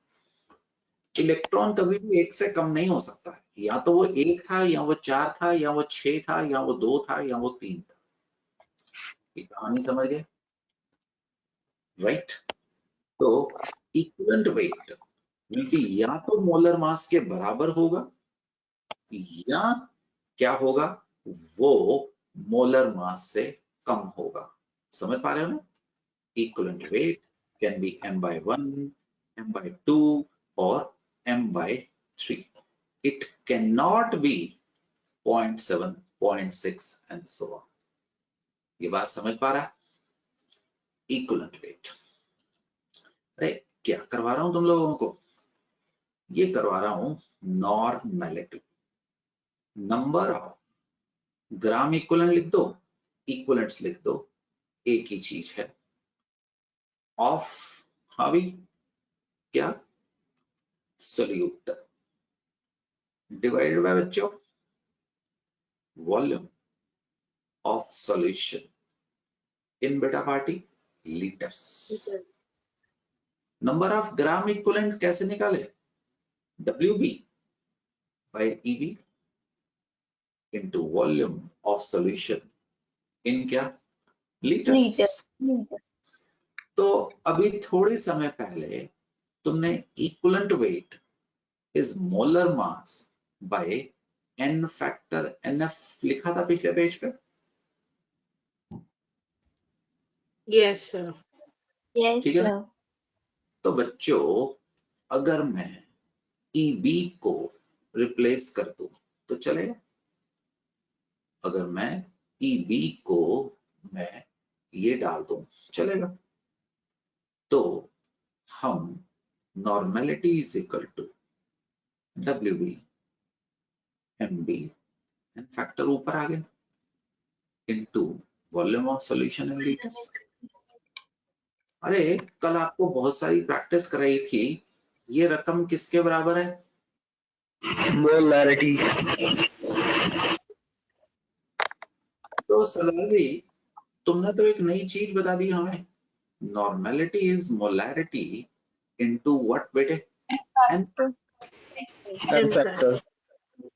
इलेक्ट्रॉन कभी भी एक से कम नहीं हो सकता है, या तो वो 1 था या वो 4 था या वो 6 था या वो 2 था या वो 3 था। ये कहानी समझ गए, राइट। तो इक्विवेलेंट वेट विल बी या तो मोलर मास के बराबर होगा या क्या होगा, वो मोलर मास से कम होगा। समझ पा रहे हो ना? Equivalent weight can be m/1, m/2 और m/3. It cannot be 0.7, 0.6 and so on. ये बात समझ पा रहा है? इक्विवेलेंट वेट, अरे क्या करवा रहा हूं तुम लोगों को, ये करवा रहा हूं normality. Number of gram equivalent लिख दो, इक्विवेलेंट्स लिख दो, एक ही चीज है। ऑफ, हाँ भी क्या, सोल्यूट डिवाइडेड बाय बच्चों वॉल्यूम ऑफ सॉल्यूशन इन बेटा party litres. Number of gram equivalent कैसे निकाले, WB by EV into volume of solution in क्या, लीटर्स। तो अभी थोड़े समय पहले तुमने equivalent weight is molar mass bye n factor NF लिखा था पिछले पेज पे। Yes, sir. Yes, ठीक है ना? sir. तो बच्चों अगर मैं EB को रिप्लेस कर दूं तो चलेगा? अगर मैं EB को मैं ये डाल दूं चलेगा? तो हम normality is equal to WB MB and factor ऊपर आ गया into volume of solution in litres. अरे कल आपको बहुत सारी प्रैक्टिस कराई थी, ये रकम किसके बराबर है? मोलारिटी। तो सरदार जी तुमने तो एक नई चीज बता दी हमें, normality is molarity into what बेटे? N factor.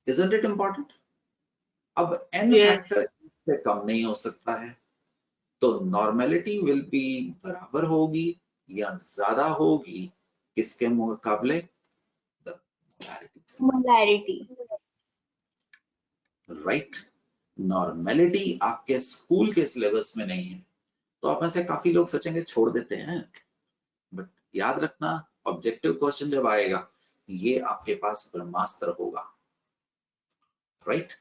Isn't it important? अब एन Yes. फैक्टर से कम नहीं हो सकता है, तो नॉर्मेलिटी विल बी बराबर होगी या ज्यादा होगी किसके मुकाबले? The molarity. Molarity. Right, normality आपके स्कूल के सिलेबस में नहीं है, तो आप में से काफी लोग सोचेंगे छोड़ देते हैं, बट याद रखना ऑब्जेक्टिव क्वेश्चन जब आएगा ये आपके पास ब्रह्मास्त्र होगा। Right,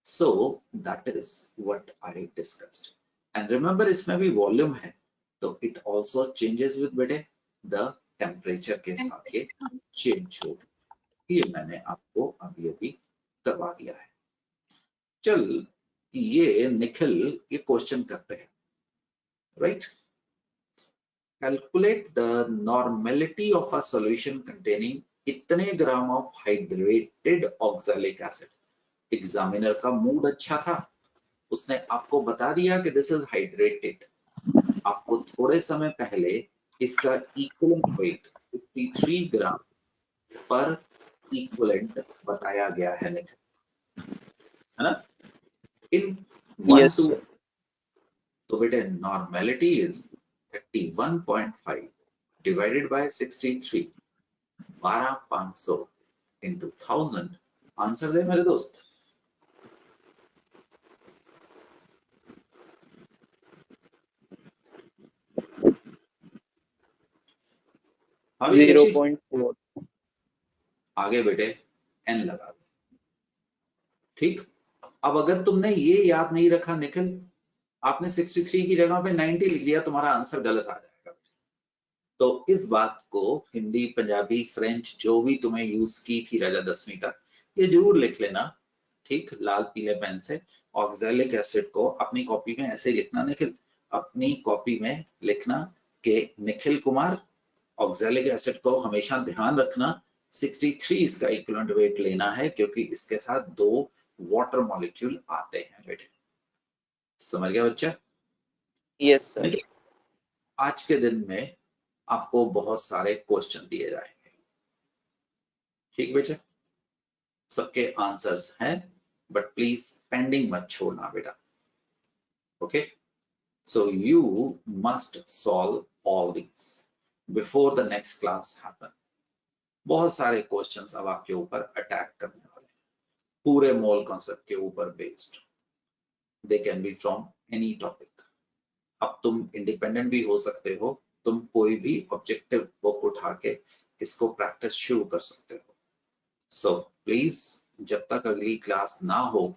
so that is what I discussed and remember इसमें भी वॉल्यूम है, तो इट आल्सो चेंजेस विद बेटे द टेम्परेचर के साथ ये चेंज होगा। ये मैंने आपको अभी अभी करवा दिया है। चल ये निखिल ये क्वेश्चन करते हैं। Right, calculate the normality of a solution containing इतने gram of hydrated oxalic acid. Examiner का मूड अच्छा था, उसने आपको बता दिया कि दिस इज हाइड्रेटेड। आपको थोड़े समय पहले इसका इक्विवेलेंट वेट 53 ग्राम पर इक्विवेलेंट बताया गया है निखिल, है ना? इन 1 to तो बेटे normality is 31.5 divided by 63, 12,500 into 1000। Answer दे मेरे दोस्त। हाँ भी 0.4। आगे बेटे n लगा दो। ठीक, अब अगर तुमने ये याद नहीं रखा निखिल, आपने 63 की जगह पे 90 लिख दिया, तुम्हारा आंसर गलत आ जाएगा। तो इस बात को हिंदी पंजाबी फ्रेंच जो भी तुम्हें यूज की थी राजा 10वीं तक, ये जरूर लिख लेना। ठीक, लाल पीले पेन से ऑक्सैलिक एसिड को अपनी कॉपी में ऐसे लिखना निखिल, अपनी कॉपी में लिखना कि निखिल कुमार ऑक्सैलिक एसिड को हमेशा ध्यान रखना 63 इसका इक्विवेलेंट वेट लेना है, क्योंकि इसके साथ 2 वाटर मॉलिक्यूल आते हैं बेटे। समझ गया बच्चा? Yes sir. आज के दिन में आपको बहुत सारे क्वेश्चन दिए जाएंगे। ठीक बेटा, सबके आंसर्स हैं, बट प्लीज पेंडिंग मत छोड़ना बेटा। Okay, so you must solve all this before the next class happen. बहुत सारे क्वेश्चंस अब आपके ऊपर अटैक करने वाले हैं, पूरे मोल कॉन्सेप्ट के ऊपर based. They can be from any topic. अब तुम इंडिपेंडेंट भी हो सकते हो, तुम कोई भी ऑब्जेक्टिव बुक उठा के इसको प्रैक्टिस शुरू कर सकते हो। सो प्लीज जब तक अगली क्लास ना हो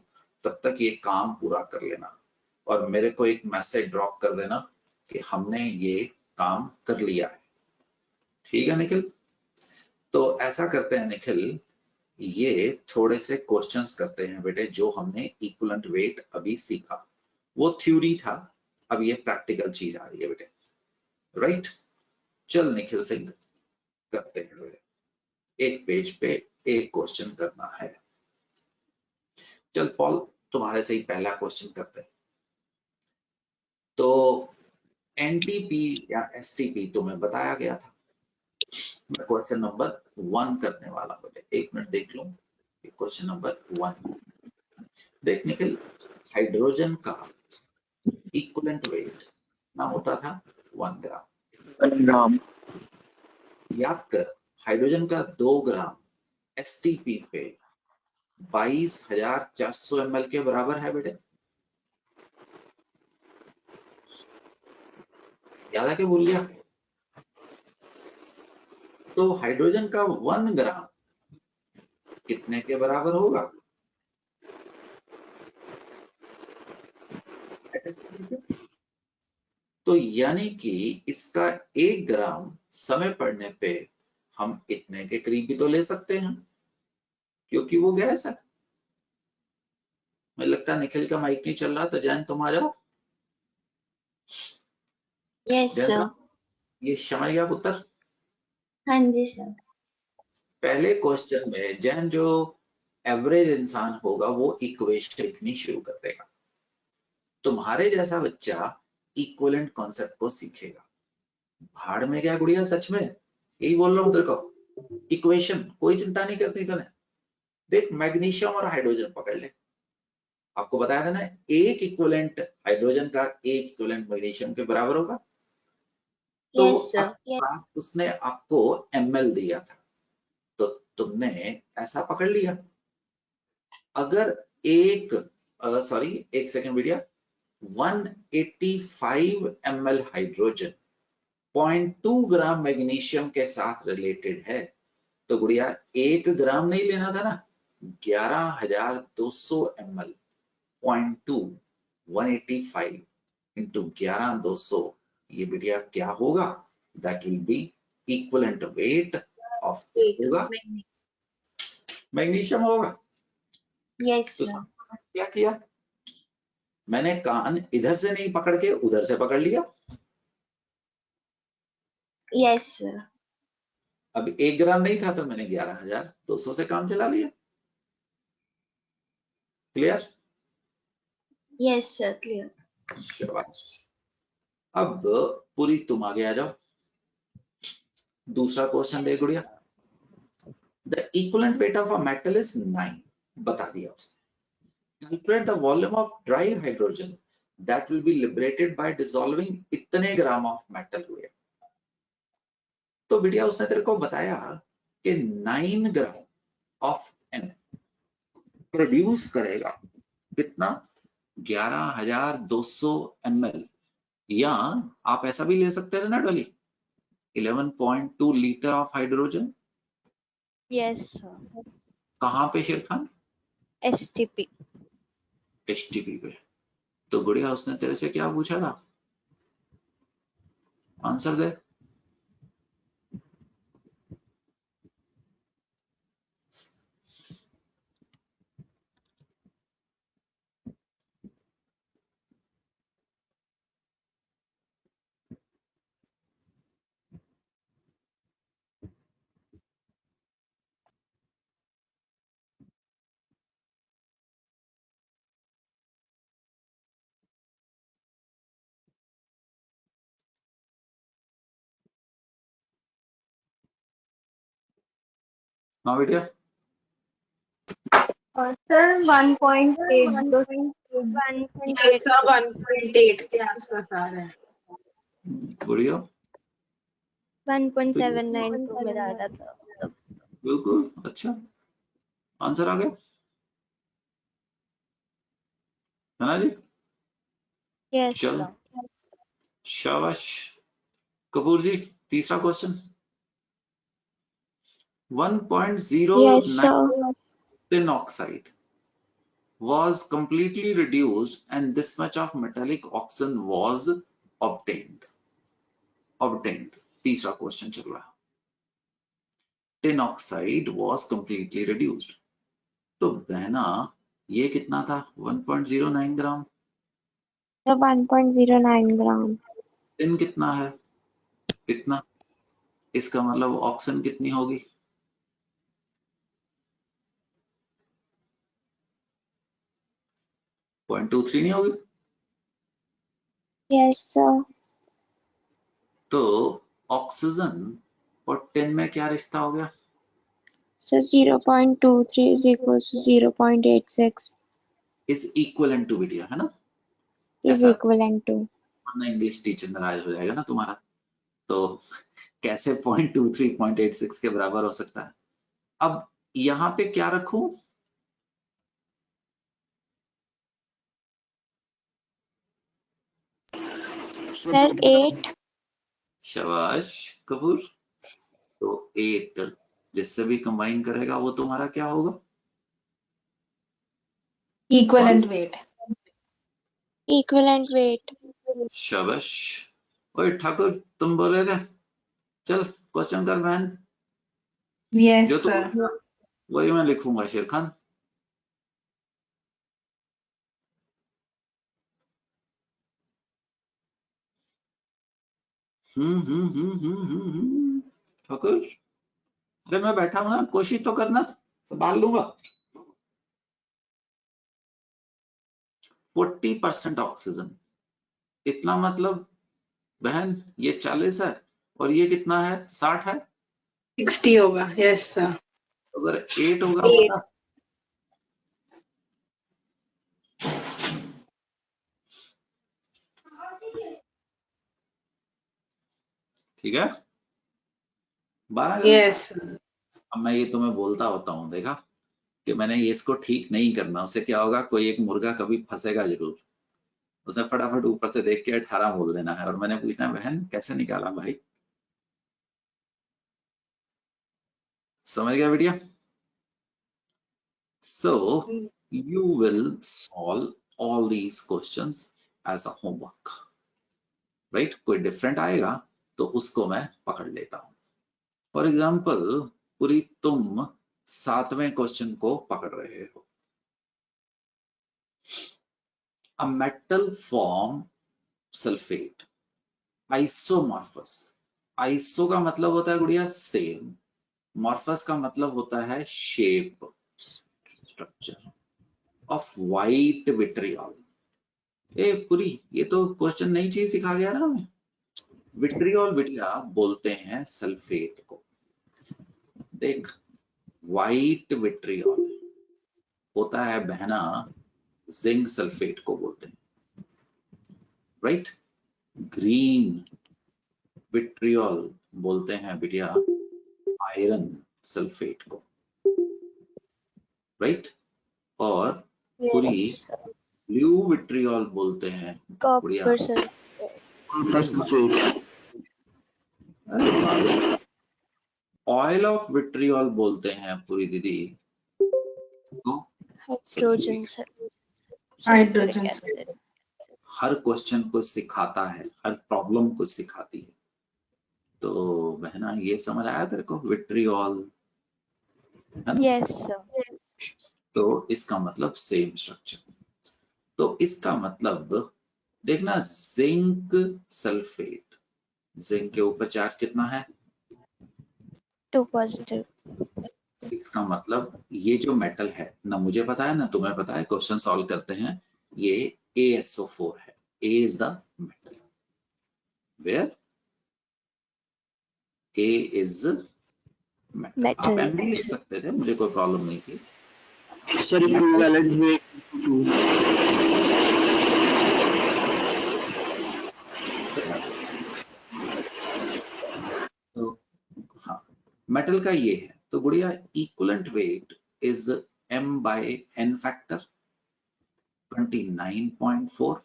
तब तक ये काम पूरा कर लेना, और मेरे को एक मैसेज ड्रॉप कर देना कि हमने ये काम कर लिया है। ठीक है निखिल? तो ऐसा करते हैं निखिल, ये थोड़े से क्वेश्चंस करते हैं बेटे जो हमने इक्विवेलेंट वेट अभी सीखा, वो थ्योरी था, अब ये प्रैक्टिकल चीज आ रही है बेटे। राइट, चल निखिल सिंह करते हैं बेटे, एक पेज पे एक क्वेश्चन करना है। चल पॉल तुम्हारे से ही पहला क्वेश्चन करते हैं। तो एनटीपी या एसटीपी तुम्हें बताया गया था, मैं क्वेश्चन नंबर 1 करने वाला हूं बेटे, एक मिनट देख लूं। क्वेश्चन नंबर 1 देख निखिल, हाइड्रोजन का इक्विवेलेंट वेट ना होता था 1 ग्राम। 1 ग्राम। याद कर, हाइड्रोजन का 2 ग्राम एसटीपी पे 22,400 ml के बराबर है बेटे। याद है कि भूल गया? तो हाइड्रोजन का 1 ग्राम कितने के बराबर होगा? तो यानी कि इसका 1 ग्राम समय पड़ने पे हम इतने के करीब भी तो ले सकते हैं, क्योंकि वो गैस है। मुझे लगता है निखिल का माइक नहीं चल रहा, तो जैन तुम आ जाओ। Yes, Jain sir. साहब, ये समझ गया उत्तर? हाँ जी सर. पहले क्वेश्चन में जैन जो एवरेज इंसान होगा वो इक्वेशन लिखनी शुरू कर देगा। तुम्हारे जैसा बच्चा इक्विवेलेंट कॉन्सेप्ट को सीखेगा। भाड़ में क्या गुड़िया, सच में यही बोल रहा हूँ तेरे को। इक्वेशन कोई चिंता नहीं करती तूने। देख, मैग्नीशियम और हाइड्रोजन पकड़ ले। आपको बताया था ना, एक इक्विवेलेंट हाइड्रोजन का एक इक्विवेलेंट मैग्नीशियम के बराबर होगा। तो Yes, sir. अब उसने आपको ml दिया था, तो तुमने ऐसा पकड़ लिया। अगर एक सेकंड बेटिया, 185 ml हाइड्रोजन 0.2 ग्राम मैग्नीशियम के साथ रिलेटेड है, तो गुड़िया 1 ग्राम नहीं लेना था ना, 11,200 ml 0.2 185 इंटू 11,200, ये बेटिया क्या होगा? That will be equivalent weight of होगा मैग्नीशियम होगा। Yes, तो sir. क्या किया मैंने, कान इधर से नहीं पकड़ के उधर से पकड़ लिया। Yes, sir. अब 1 ग्राम नहीं था तो मैंने 11,200 से काम चला लिया। क्लियर? Yes, sir. Clear. शाबाश। अब पूरी तुम आगे आ जाओ। दूसरा क्वेश्चन दे गुड़िया। The equivalent weight of a metal is 9, बता दिया उसने। Calculate the volume of dry hydrogen that will be liberated by dissolving इतने ग्राम of metal हुए। तो बेटिया उसने तेरे को बताया कि 9 ग्राम ऑफ N प्रोड्यूस करेगा कितना? 11,200 ml, या आप ऐसा भी ले सकते हैं ना Dolly, 11.2 litre of hydrogen. Yes, sir. कहाँ पे शेर खान? STP. HTP पे। तो गुड़िया उसने तेरे से क्या पूछा था? आंसर दे। हाँ बेटिया, और सर 1.8 तो 1.8. ऐसा 1.8 के आसपास आ रहा है। गुड़िया 1.792 में जा रहा था। बिल्कुल अच्छा आंसर आ गया है ना जी। Yes, चलो sir. शाबाश। कपूर जी तीसरा question. 1.09 Yes, sir. tin oxide was completely reduced and this much of metallic oxygen was obtained। तीसरा क्वेश्चन चल रहा है। tin oxide was completely reduced, तो बहना ये कितना था? 1.09 ग्राम। So 1.09 gram. tin कितना है? इतना। इसका मतलब ऑक्सीजन कितनी होगी? 0.23 नहीं होगी? Yes, sir. तो ऑक्सीजन और टिन में क्या रिश्ता हो गया? So 0.23 is equals to 0.86 is equivalent to बेटिया, है ना? is ऐसा equivalent to. वरना इंग्लिश टीचर नाराज हो जाएगा ना तुम्हारा। तो कैसे 0.23 0.86 के बराबर हो सकता है? अब यहाँ पे क्या रखूं? Sir 8. शाबाश कपूर। तो 8 जिससे भी कंबाइन करेगा वो तुम्हारा क्या होगा? Equivalent wait. Equivalent weight. शाबाश। ओए ठाकुर तुम बोले थे, चल क्वेश्चन कर बहन। यस जो सर। तुम वही मैं लिखूंगा शेर खान। ठाकुर अरे मैं बैठा हूं ना, कोशिश तो करना, संभाल लूंगा। 40% ऑक्सीजन, इतना मतलब बहन ये 40 है और ये कितना है? 60 है। 60 होगा। Yes sir. अगर 8 होगा बता। ठीक है 12 का। यस। अब मैं ये तुम्हें बोलता होता हूँ, देखा कि मैंने ये इसको ठीक नहीं करना, उससे क्या होगा, कोई एक मुर्गा कभी फंसेगा जरूर। उसने फटाफट ऊपर से देख के 18 बोल देना है और मैंने पूछना है बहन कैसे निकाला भाई। समझ गया बेटिया? So you will solve all these questions as a homework, right? कोई डिफरेंट आएगा तो उसको मैं पकड़ लेता हूँ। फॉर एग्जाम्पल पूरी तुम 7वें क्वेश्चन को पकड़ रहे हो। A metal form sulfate isomorphous। Iso का मतलब होता है गुड़िया सेम, मॉर्फस का मतलब होता है shape, structure of white vitriol. ए पूरी ये तो क्वेश्चन नई चीज सिखा गया ना हमें। विट्रियल बिटिया बोलते हैं सल्फेट को। देख व्हाइट विट्रियल होता है बहना जिंक सल्फेट को बोलते हैं, राइट। ग्रीन विट्रियल बोलते हैं बिटिया आयरन सल्फेट को, राइट। और पूरी यस ब्लू विट्रियल बोलते हैं गुड़िया copper sulphate. Oil of vitriol बोलते हैं पूरी दीदी तो हाइड्रोजन हाइड्रोजन। हर क्वेश्चन को सिखाता है, हर प्रॉब्लम को सिखाती है। तो बहना ये समझ आया तेरे को विट्रियल है ना? Yes sir. तो इसका मतलब सेम स्ट्रक्चर। तो इसका मतलब देखना जिंक सल्फेट, जिंक के ऊपर चार्ज कितना है? 2 पॉजिटिव। इसका मतलब ये जो मेटल है ना, मुझे पता है ना तुम्हें पता है, क्वेश्चन सॉल्व करते हैं, ये ASO4 है। A is the metal where A is metal. आप M भी लिख सकते थे, मुझे कोई प्रॉब्लम नहीं थी। Sir equivalent weight 2। तो हाँ मेटल का ये है। तो गुड़िया equivalent weight is M/N factor 29.4।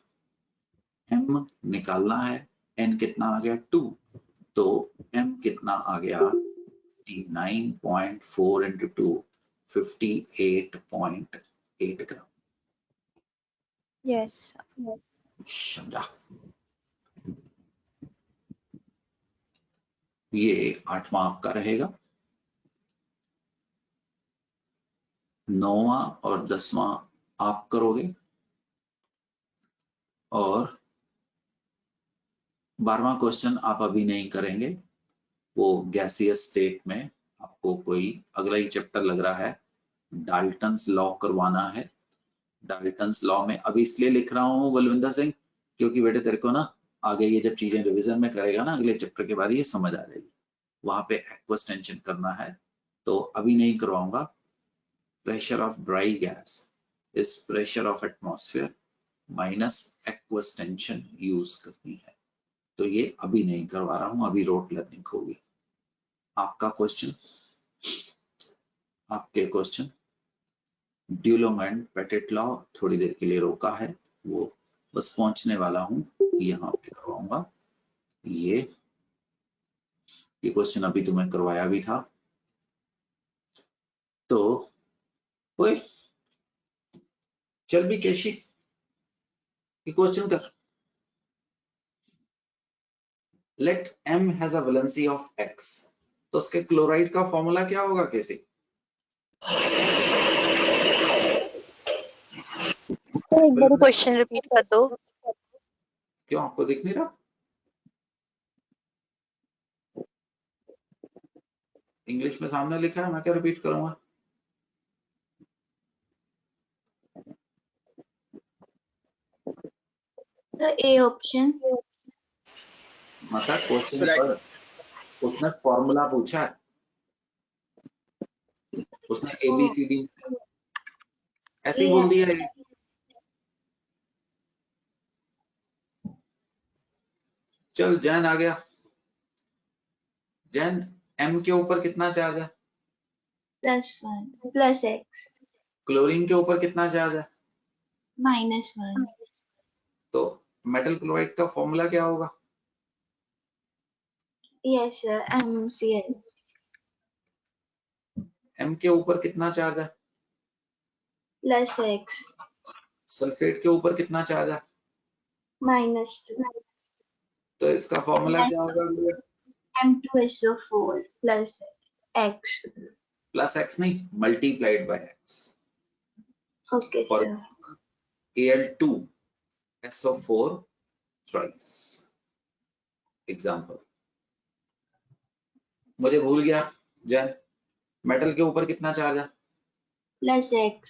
M निकालना है, N कितना आ गया 2, तो M कितना आ गया 29.4 into 2 58.8 ग्राम। यस समझा? ये 8वां आपका रहेगा, 9वां और 10वां आप करोगे और 12वां क्वेश्चन आप अभी नहीं करेंगे। वो गैसियस स्टेट में आपको कोई अगला ही चैप्टर लग रहा है, डाल्टन्स लॉ करवाना है। डाल्टन्स लॉ में अभी इसलिए लिख रहा हूँ बलविंदर सिंह क्योंकि बेटे तेरे को ना आगे ये जब चीजें रिवीजन में करेगा ना अगले चैप्टर के बाद ये समझ आ जाएगी। वहां पे एक्वस टेंशन करना है तो अभी नहीं करवाऊंगा। Pressure of dry gas is pressure of atmosphere minus aqueous tension use करनी है, तो ये अभी नहीं करवा रहा हूँ, अभी रोट लर्निंग होगी। आपका क्वेश्चन, आपके क्वेश्चन ड्यूलॉन्ग एंड पेटिट लॉ थोड़ी देर के लिए रोका है, वो बस पहुंचने वाला हूं, यहाँ पे करवाऊंगा। ये ये क्वेश्चन अभी तुम्हें करवाया भी था। तो ओए चल भी केशी, ये क्वेश्चन कर। Let m has a valency of x, तो उसके क्लोराइड का फॉर्मूला क्या होगा कैसे? एक बार क्वेश्चन रिपीट कर दो। क्यों, आपको दिख नहीं रहा? इंग्लिश में सामने लिखा है, मैं क्या रिपीट करूंगा? The A option. मतलब क्वेश्चन पर उसने फॉर्मूला पूछा है, उसने ABCD ऐसे ही बोल दिया है। चल जैन आ गया। जैन, M के ऊपर कितना चार्ज है? +1 plus X क्लोरीन के ऊपर कितना चार्ज है? -1. तो मेटल क्लोराइड का फॉर्मूला क्या होगा? Yes sir, MCl. M के ऊपर कितना चार्ज है? Plus X सल्फेट के ऊपर कितना चार्ज है? -2. तो इसका फॉर्मूला क्या होगा? M2SO4 plus X. Plus x नहीं, मल्टीप्लाइड बाय एक्स। Okay और sir. Al2SO4 thrice. एग्जाम्पल, मुझे भूल गया जैन, मेटल के ऊपर कितना चार्ज है? Plus X.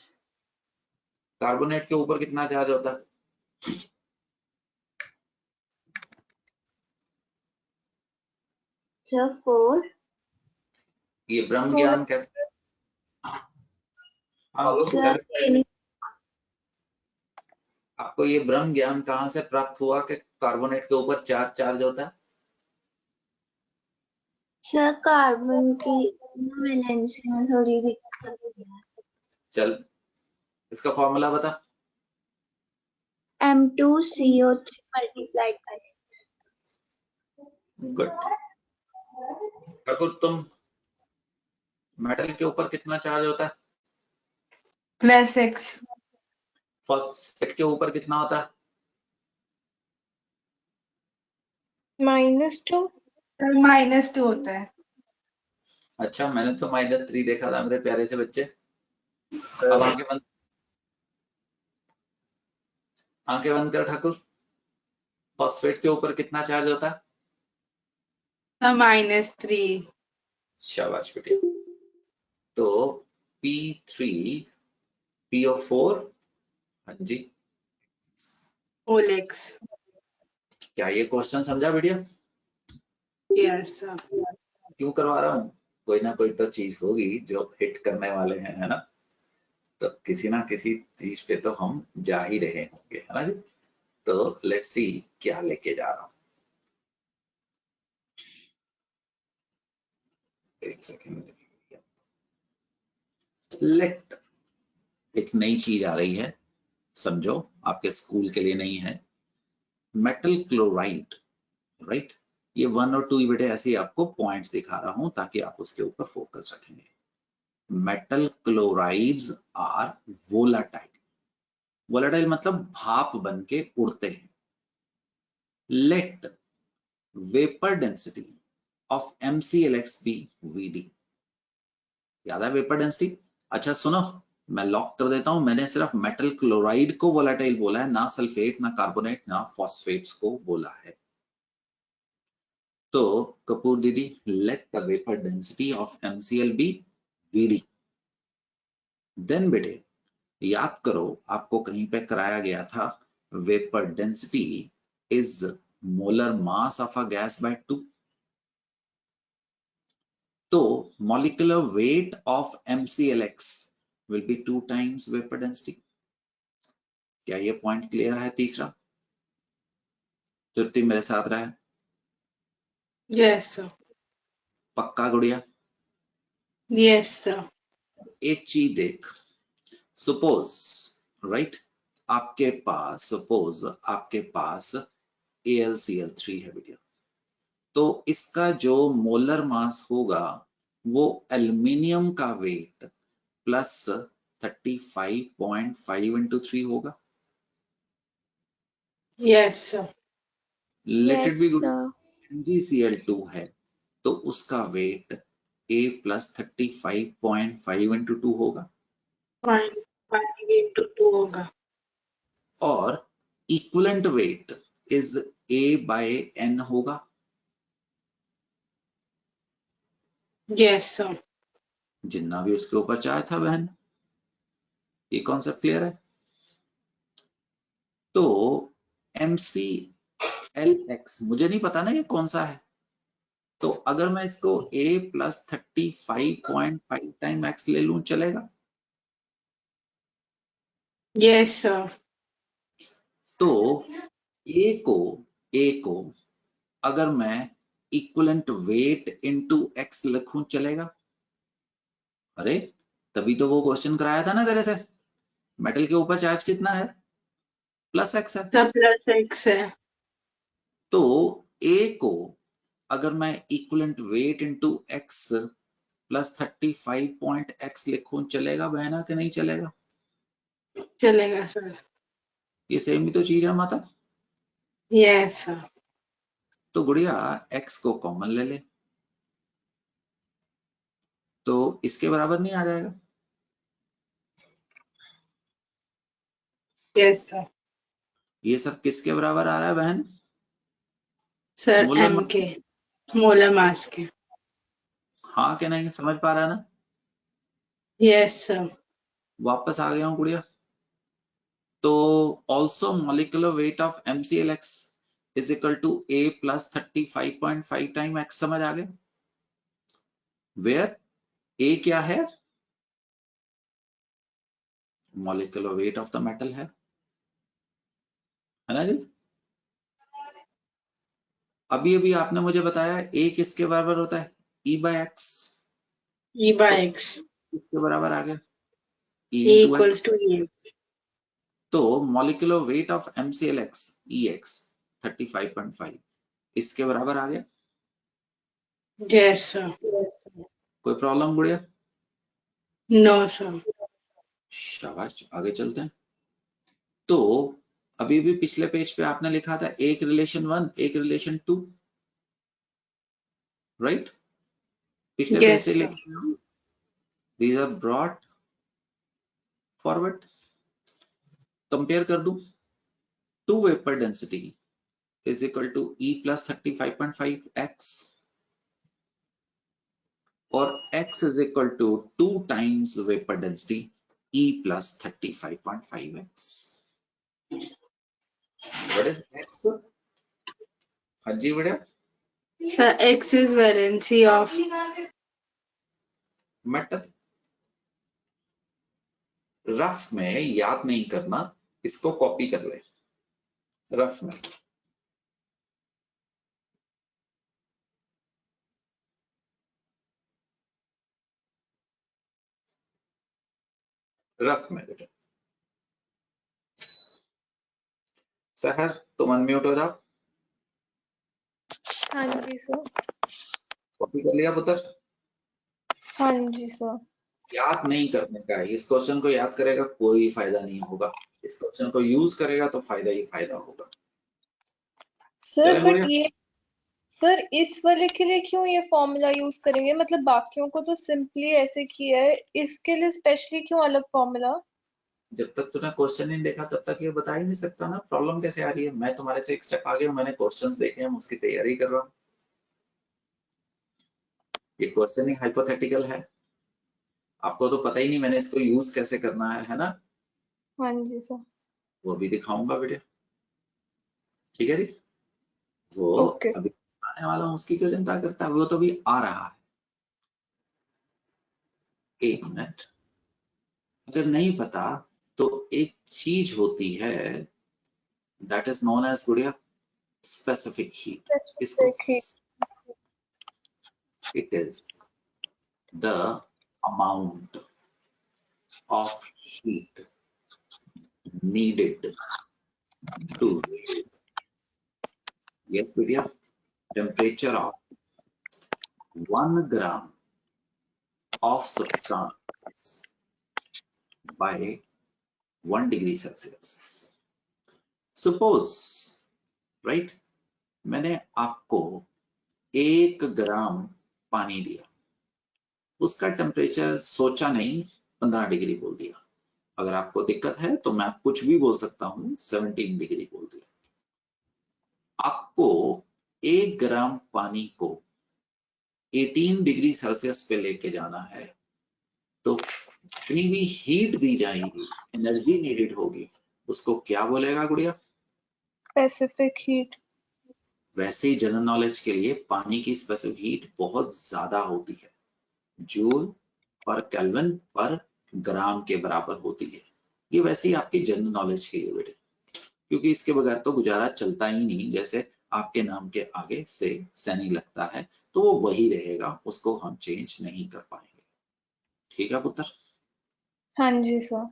कार्बोनेट के ऊपर कितना चार्ज होता है? Sir 4. ये ब्रह्म ज्ञान कैसे? हाँ, Sir आपको ये ब्रह्म ज्ञान कहाँ से प्राप्त हुआ कि कार्बोनेट के ऊपर चार्ज होता है? सर कार्बन की वैलेंसी में थोड़ी दिक्कत है। चल इसका फॉर्मूला बता। M2CO3 multiplied by X. Good. Thakur, तुम मेटल के ऊपर कितना चार्ज होता है? +6 फॉस्फेट के ऊपर कितना होता है? -2 -2 होता है। अच्छा, मैंने तो -3 देखा था मेरे प्यारे से बच्चे। अब आंखें बंद कर ठाकुर। फॉस्फेट के ऊपर कितना चार्ज होता है? -3. शाबाश बेटे। तो P3PO4, हाँ जी। Whole X. क्या ये क्वेश्चन समझा बेटिया? Yes sir. क्यों करवा रहा हूँ? कोई ना कोई तो चीज होगी जो हिट करने वाले हैं, है ना? तो किसी ना किसी चीज पे तो हम जा ही रहे होंगे, है ना जी? तो लेट्स सी क्या लेके जा रहा हूँ। एक सेकेंड, लेट, एक नई चीज आ रही है, समझो, आपके स्कूल के लिए नहीं है। Metal chloride, right? ये 1 और 2 बेटे ऐसे ही आपको पॉइंट्स दिखा रहा हूं ताकि आप उसके ऊपर फोकस रखेंगे। Metal chlorides are volatile. Volatile मतलब भाप बन के उड़ते हैं। Let vapour density of MClX be Vd। याद है वेपर डेंसिटी? अच्छा सुनो, मैं लॉक कर देता हूं, मैंने सिर्फ मेटल क्लोराइड को वोलाटाइल बोला है, ना सल्फेट, ना कार्बोनेट, ना फॉस्फेट्स को बोला है। तो कपूर दीदी, let the vapour density of MCl be Vd। Then बेटे याद करो, आपको कहीं पे कराया गया था, vapour density is molar mass of a gas by 2। तो molecular weight of MClX will be 2 times vapor density। क्या ये पॉइंट क्लियर है? तीसरा, तृप्ति मेरे साथ रहा है? Yes sir. पक्का गुड़िया? Yes sir. एक चीज देख, सपोज, राइट, सपोज आपके पास AlCl3 है बेटा, तो इसका जो मोलर मास होगा वो एल्युमिनियम का वेट प्लस 35.5 into 3 होगा. Yes, sir. Let it Yes, be good. sir. MgCl2 है तो उसका वेट A plus 35.5 into 2 होगा 0.5 into 2 होगा. और equivalent weight is A by N होगा. Yes, sir. जितना भी उसके ऊपर चार्ज था बहन. ये कॉन्सेप्ट क्लियर है. तो MCLX मुझे नहीं पता ना ये कौन सा है, तो अगर मैं इसको A plus 35.5 टाइम X ले लूं चलेगा. Yes, sir. तो A को अगर मैं इक्विवेलेंट वेट इनटू X लिखूं चलेगा. अरे तभी तो वो क्वेश्चन कराया था ना तेरे से, मेटल के ऊपर चार्ज कितना है, प्लस X है. Sir plus X है. तो A को अगर मैं equivalent weight into X plus 35.x लिखूं चलेगा बहना कि नहीं चलेगा. चलेगा सर. ये सेम ही तो चीज है माता. Yes, sir. तो गुड़िया X को कॉमन ले ले तो इसके बराबर नहीं आ जाएगा. Yes, sir. ये सब किसके बराबर आ रहा है बहन. Sir मोलर M के molar mass के. हाँ कि नहीं समझ पा रहा है ना. Yes, sir. वापस आ गया हूँ गुड़िया. तो also molecular weight of MCLX is equal to A plus 35.5 time X. समझ आ गया. Where A क्या है, molecular weight of the metal है ना जी. अभी अभी आपने मुझे बताया A किसके बराबर होता है, E by X. E by तो X. किसके बराबर आ गया, E E into equals X. to E. तो molecular weight of MCLX EX 35.5 इसके बराबर आ गया. Yes, sir. कोई प्रॉब्लम गुड़िया. No, sir. शाबाश आगे चलते हैं. तो अभी भी पिछले पेज पे आपने लिखा था एक रिलेशन 1 एक रिलेशन 2, राइट. पिछले पेज Yes, से sir. लिखे these are brought forward. Compare कर दूं. 2 vapour density is equal to E plus 35.5 X और X is equal to 2 times vapor density E plus 35.5 X. What is X? हाँ जी बेटा. Sir X is valency of metal. Rough में याद नहीं करना, इसको कॉपी कर ले. रफ में बेटा. सहर तुम अनम्यूट हो जाओ. हाँ जी सर. कॉपी कर लिया पुत्र. हाँ जी सर. याद नहीं करने का है. इस क्वेश्चन को याद करेगा कोई फायदा नहीं होगा, इस क्वेश्चन को यूज करेगा तो फायदा ही फायदा होगा. सर चलें बट गुड़िया. ये सर इस वाले के लिए क्यों ये फॉर्मूला यूज करेंगे, मतलब बाकियों को तो सिंपली ऐसे किया है, इसके लिए स्पेशली क्यों अलग फॉर्मूला. जब तक तूने क्वेश्चन नहीं देखा तब तक ये बता ही नहीं सकता ना प्रॉब्लम कैसे आ रही है. मैं तुम्हारे से एक स्टेप आगे हूँ, मैंने क्वेश्चंस देखे हैं, उसकी तैयारी कर रहा हूँ. ये क्वेश्चन ही हाइपोथेटिकल है, आपको तो पता ही नहीं मैंने इसको यूज कैसे करना है ना. हाँ जी सर. वो भी दिखाऊंगा बेटे. ठीक है जी. वो ओके. अभी आने वाला हूँ, उसकी क्यों चिंता करता है, वो तो भी आ रहा है. एक मिनट. अगर नहीं पता तो एक चीज होती है दैट इज नोन एज गुड़िया स्पेसिफिक हीट. इसको it is the amount of heat needed to raise. Yes बेटिया. temperature of 1 gram of substance by 1 degree Celsius. Suppose, right, मैंने आपको 1 ग्राम पानी दिया, उसका टेम्परेचर सोचा नहीं 15 डिग्री बोल दिया। अगर आपको दिक्कत है तो मैं कुछ भी बोल सकता हूँ, 17 डिग्री बोल दिया। आपको 1 ग्राम पानी को 18 डिग्री सेल्सियस पे लेके जाना है, तो जितनी भी हीट दी जाएगी, एनर्जी नीडेड होगी, उसको क्या बोलेगा गुड़िया? Specific heat. वैसे ही जनरल नॉलेज के लिए पानी की स्पेसिफिक हीट बहुत ज्यादा होती है, जूल पर केल्विन पर ग्राम के बराबर होती है। ये वैसे ही आपकी जनरल नॉलेज के लिए बेटे, क्योंकि इसके बगैर तो गुजारा चलता ही नहीं। जैसे आपके नाम के आगे से सैनी लगता है तो वो वही रहेगा, उसको हम चेंज नहीं कर पाएंगे। ठीक है पुत्र? हाँ जी सर।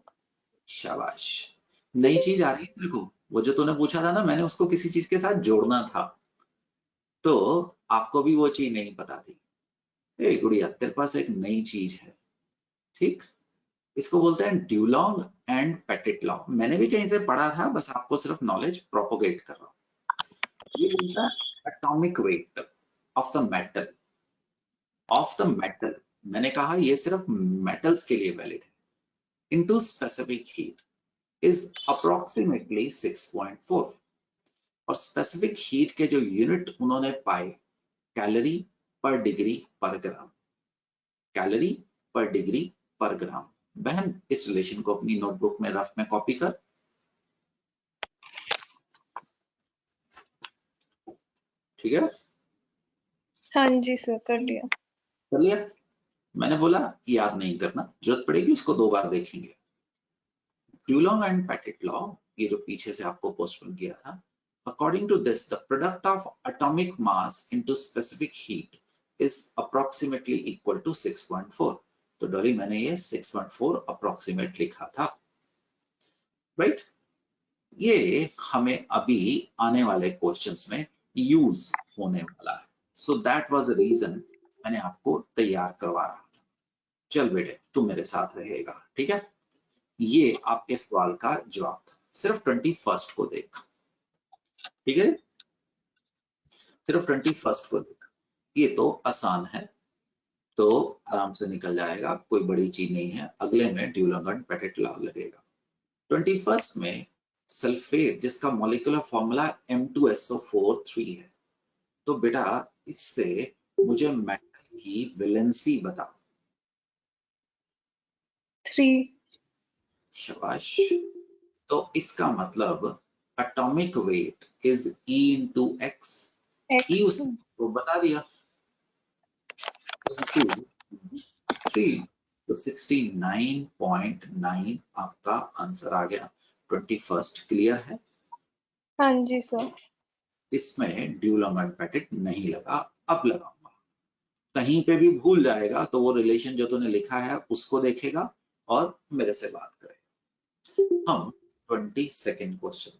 शाबाश। नई चीज आ रही है तेरे को, वो जो तूने पूछा था ना, मैंने उसको किसी चीज के साथ जोड़ना था, तो आपको भी वो चीज नहीं पता थी। ए गुड़िया, तेरे पास एक नई चीज है, ठीक? इसको बोलते हैं ड्यूलॉन्ग एंड पेटिट लॉ। मैंने भी कहीं से पढ़ा था, बस आपको सिर्फ नॉलेज प्रोपोगेट कर रहा हूँ। ये बोलता है atomic weight of the metal, मैंने कहा ये सिर्फ मेटल्स के लिए वैलिड है, into specific heat is approximately 6.4। और स्पेसिफिक हीट के जो यूनिट उन्होंने पाए, कैलोरी पर डिग्री पर ग्राम, कैलोरी पर डिग्री पर ग्राम। बहन, इस रिलेशन को अपनी नोटबुक में रफ में कॉपी कर। ठीक है? हाँ जी सर, कर लिया। कर लिया? मैंने बोला याद नहीं करना, जरूरत पड़ेगी उसको 2 बार देखेंगे। ड्यूलॉन्ग एंड पेटिट लॉ, ये जो पीछे से आपको पोस्टपोन किया था, according to this the product of atomic mass into specific heat is approximately equal to 6.4। तो डॉली, मैंने ये 6.4 अप्रोक्सीमेट लिखा था, राइट? ये हमें अभी आने वाले क्वेश्चंस में यूज होने वाला है, so that was the reason मैंने आपको तैयार करवा रहा था। चल बेटे, तू मेरे साथ रहेगा, ठीक है? ये आपके सवाल का जवाब था। सिर्फ 21st को देख, ठीक है? सिर्फ 21st को देख, ये तो आसान है, तो आराम से निकल जाएगा, कोई बड़ी चीज नहीं है। अगले में ड्यूलॉन्ग एंड पेटिट लॉ लगेगा। 21st में सल्फेट, जिसका मॉलिक्यूलर फॉर्मूला M2SO4 3 है, तो बेटा इससे मुझे मेटल की वैलेंसी बता। 3। शाबाश। तो इसका मतलब atomic weight is E into X। E उसको बता दिया, 3, तो 69.9 आपका आंसर आ गया। 21st क्लियर है? हाँ जी सर। इसमें ड्यूलॉन्ग एंड पेटिट नहीं लगा, अब लगाऊंगा। कहीं पे भी भूल जाएगा तो वो रिलेशन जो तूने लिखा है उसको देखेगा और मेरे से बात करेगा। हम 22nd क्वेश्चन में,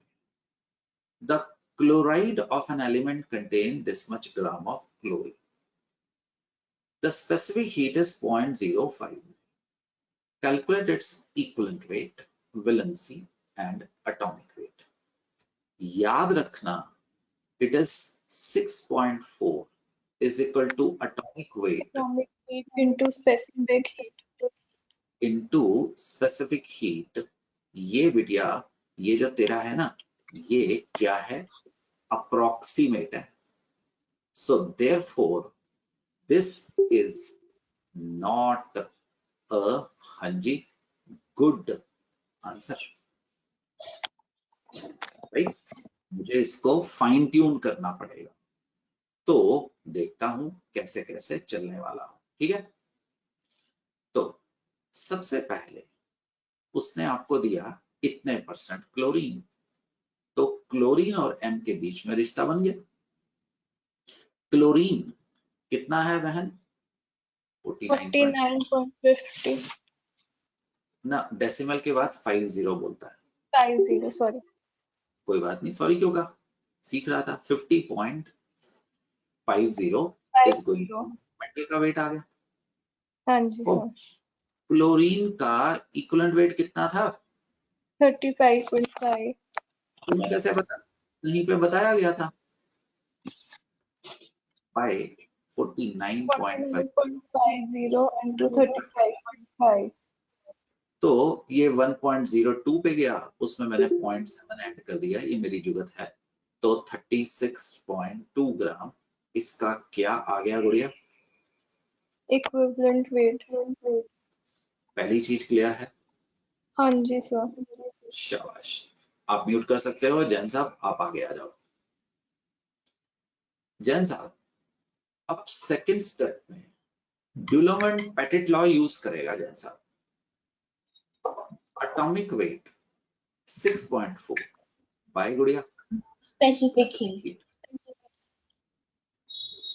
the chloride of an element contain this much gram of chlorine, the specific heat is 0.05, calculate its equivalent weight, valency and atomic weight। याद रखना, it is 6.4 is equal to atomic weight Atomic heat into specific heat। into specific heat। ये बिटिया, ये जो तेरा है ना, ये क्या है? अप्रोक्सीमेट है। So therefore this is not a hanji good answer, right? मुझे इसको फाइन ट्यून करना पड़ेगा, तो देखता हूं कैसे कैसे चलने वाला हूं, ठीक है? तो सबसे पहले उसने आपको दिया इतने % क्लोरीन, तो क्लोरीन और M के बीच में रिश्ता बन गया। क्लोरीन कितना है बहन? 49.50 ना, डेसिमल के बाद 50 बोलता है। 50, सॉरी। कोई बात नहीं, सॉरी क्यों कहा, सीख रहा था। 50.50 50 is going to मेटल का वेट आ गया। हाँ जी और सर। क्लोरीन का इक्विवेलेंट वेट कितना था? 35.5। तुम्हें कैसे पता? कहीं पे बताया गया था। by 49.5 49.50 into 35.5। तो ये 1.02 पे गया, उसमें मैंने 0.7 ऐड कर दिया, ये मेरी जुगत है। तो 36.2 ग्राम इसका क्या आ गया गुड़िया? Equivalent weight. पहली चीज क्लियर है? हाँ जी सर। शाबाश, आप म्यूट कर सकते हो। जैन साहब आप आगे आ जाओ। जैन साहब अब सेकंड स्टेप में ड्यूलॉन्ग एंड पेटिट लॉ यूज करेगा जैन साहब। एटॉमिक वेट 6.4 बाय गुड़िया Specific heat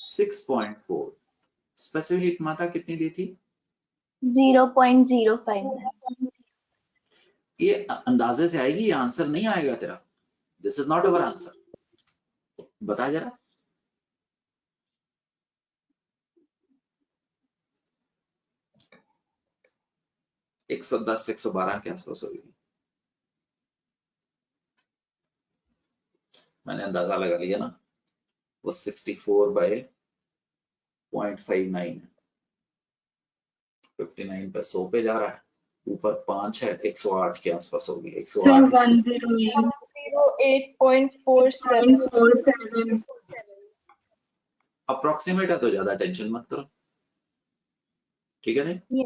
6.4 स्पेसिफिक हीट मात्रा कितनी दी थी? 0.059। ये अंदाजे से आएगी, ये आंसर नहीं आएगा तेरा। This is not our answer. बता जरा। एक 110 112 के आसपास होगी। मैंने अंदाजा लगा लिया ना, वो 64 बाय 0.59 है। 59 पे 100 पे जा रहा है, ऊपर 5 है, 108 के आसपास होगी। 108 108.47 अप्रोक्सीमेट है, तो ज्यादा टेंशन मत करो, ठीक है नहीं?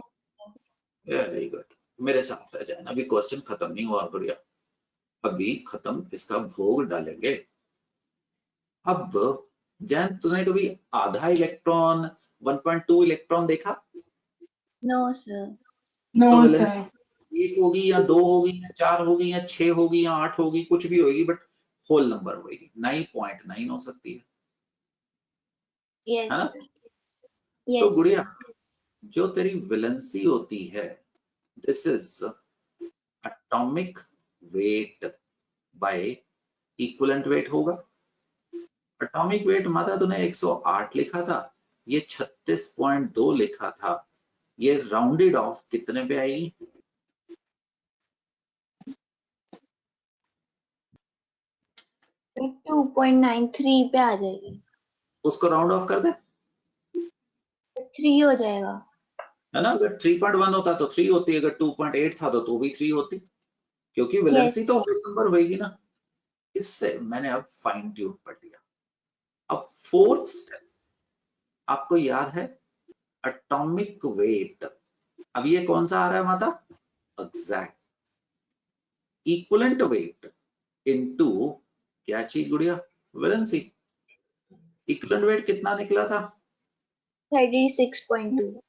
वेरी गुड, मेरे साथ रह जाए। अभी क्वेश्चन खत्म नहीं हुआ बढ़िया, अभी खत्म इसका भोग डालेंगे। अब जैन तूने कभी आधा इलेक्ट्रॉन 1.2 इलेक्ट्रॉन देखा? No sir। नो तो सर। वैलेंसी 1 होगी या 2 होगी या 4 होगी या 6 होगी या 8 होगी, कुछ भी होगी, बट होल नंबर होगी। 9.9 हो सकती है Yes ना? sir। तो Yes। गुड़िया जो तेरी वैलेंसी होती है, this is atomic weight by equivalent weight होगा। एटॉमिक वेट माता तूने 108 लिखा था, ये 36.2 लिखा था, ये राउंडेड ऑफ कितने पे आएगी? 2.93 पे आ जाएगी। उसको राउंड ऑफ कर दे, 3 हो जाएगा। है ना? अगर 3.1 होता तो 3 होती, अगर 2.8 था तो भी 3 होती, क्योंकि वैलेंसी तो होल नंबर होगी ना। इससे मैंने अब फाइन ट्यून पढ़ लिया। अब फोर्थ स्टेप आपको याद है, एटॉमिक वेट। अब ये कौन सा आ रहा है माता? एग्जैक्ट इक्विवेलेंट वेट इनटू क्या चीज गुड़िया? वैलेंसी। इक्विवेलेंट वेट कितना निकला था? 36.2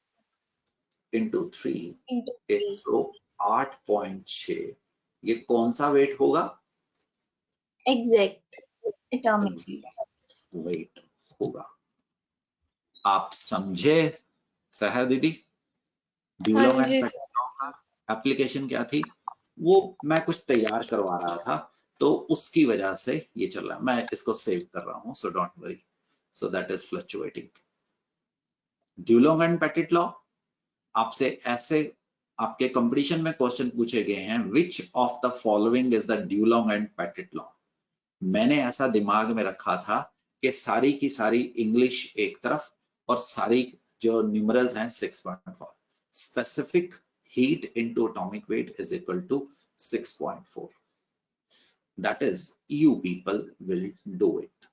इनटू 3 into 3। 108.6। ये कौन सा वेट होगा? Exact atomic heat। वेट होगा। आप समझे सहर दीदी? ड्यूलॉन्ग हाँ एंड जी पेटिट सर। लॉ का एप्लीकेशन क्या थी? वो मैं कुछ तैयार करवा रहा था, तो उसकी वजह से ये चल रहा है। मैं इसको सेव कर रहा हूं, so don't worry. So that is fluctuating. Dulong and Petit law आपसे ऐसे आपके कंपटीशन में क्वेश्चन पूछे गए हैं, which of the following is the Dulong and Petit law. मैंने ऐसा दिमाग में रखा था कि सारी की सारी इंग्लिश एक तरफ और सारी जो न्यूमरल्स हैं 6.4। Specific heat into atomic weight is equal to 6.4। That is you people will do it.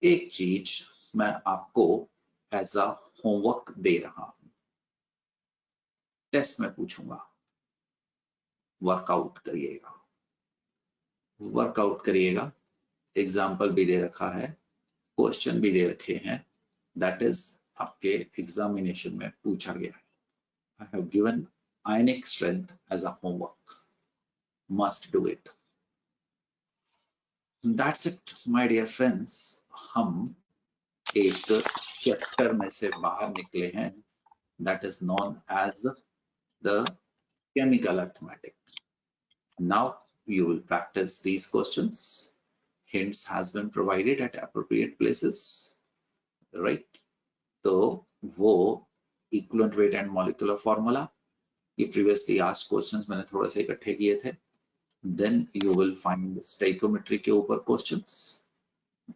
एक चीज मैं आपको एज अ होमवर्क दे रहा हूं, टेस्ट में पूछूंगा, वर्कआउट करिएगा, वर्कआउट करिएगा। एग्जाम्पल भी दे रखा है, क्वेश्चन भी दे रखे हैं, दैट इज आपके एग्जामिनेशन में पूछा गया है। I have given ionic strength as a homework, must do it. That's it my dear friends. हम एक चैप्टर में से बाहर निकले हैं, that is known as the chemical arithmetic. Now you will practice these questions. Hints has been provided at appropriate places. Right. तो वो equivalent weight and molecular formula, ये प्रीवियसली आस्क्ड क्वेश्चंस मैंने थोड़े से इकट्ठे किए थे। Then you will find stoichiometry के ऊपर questions,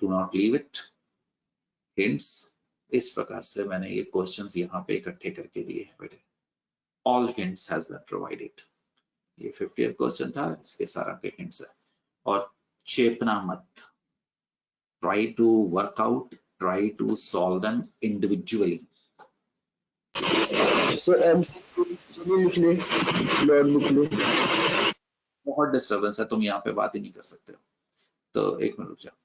do not leave it. Hints, इस प्रकार से मैंने ये क्वेश्चंस यहाँ पे इकट्ठे करके दिए हैं बेटे। All hints has been provided. ये 50th क्वेश्चन था, इसके सारा के हिंट्स है। और चेपना मत, try to work out, try to solve them individually. Sir MCQ लिख ले, नोटबुक में। बहुत डिस्टर्बेंस है, तुम यहाँ पे बात ही नहीं कर सकते हो। तो एक मिनट रुक जाओ।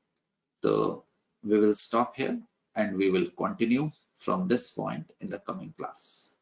तो we will stop here and we will continue from this point in the coming class.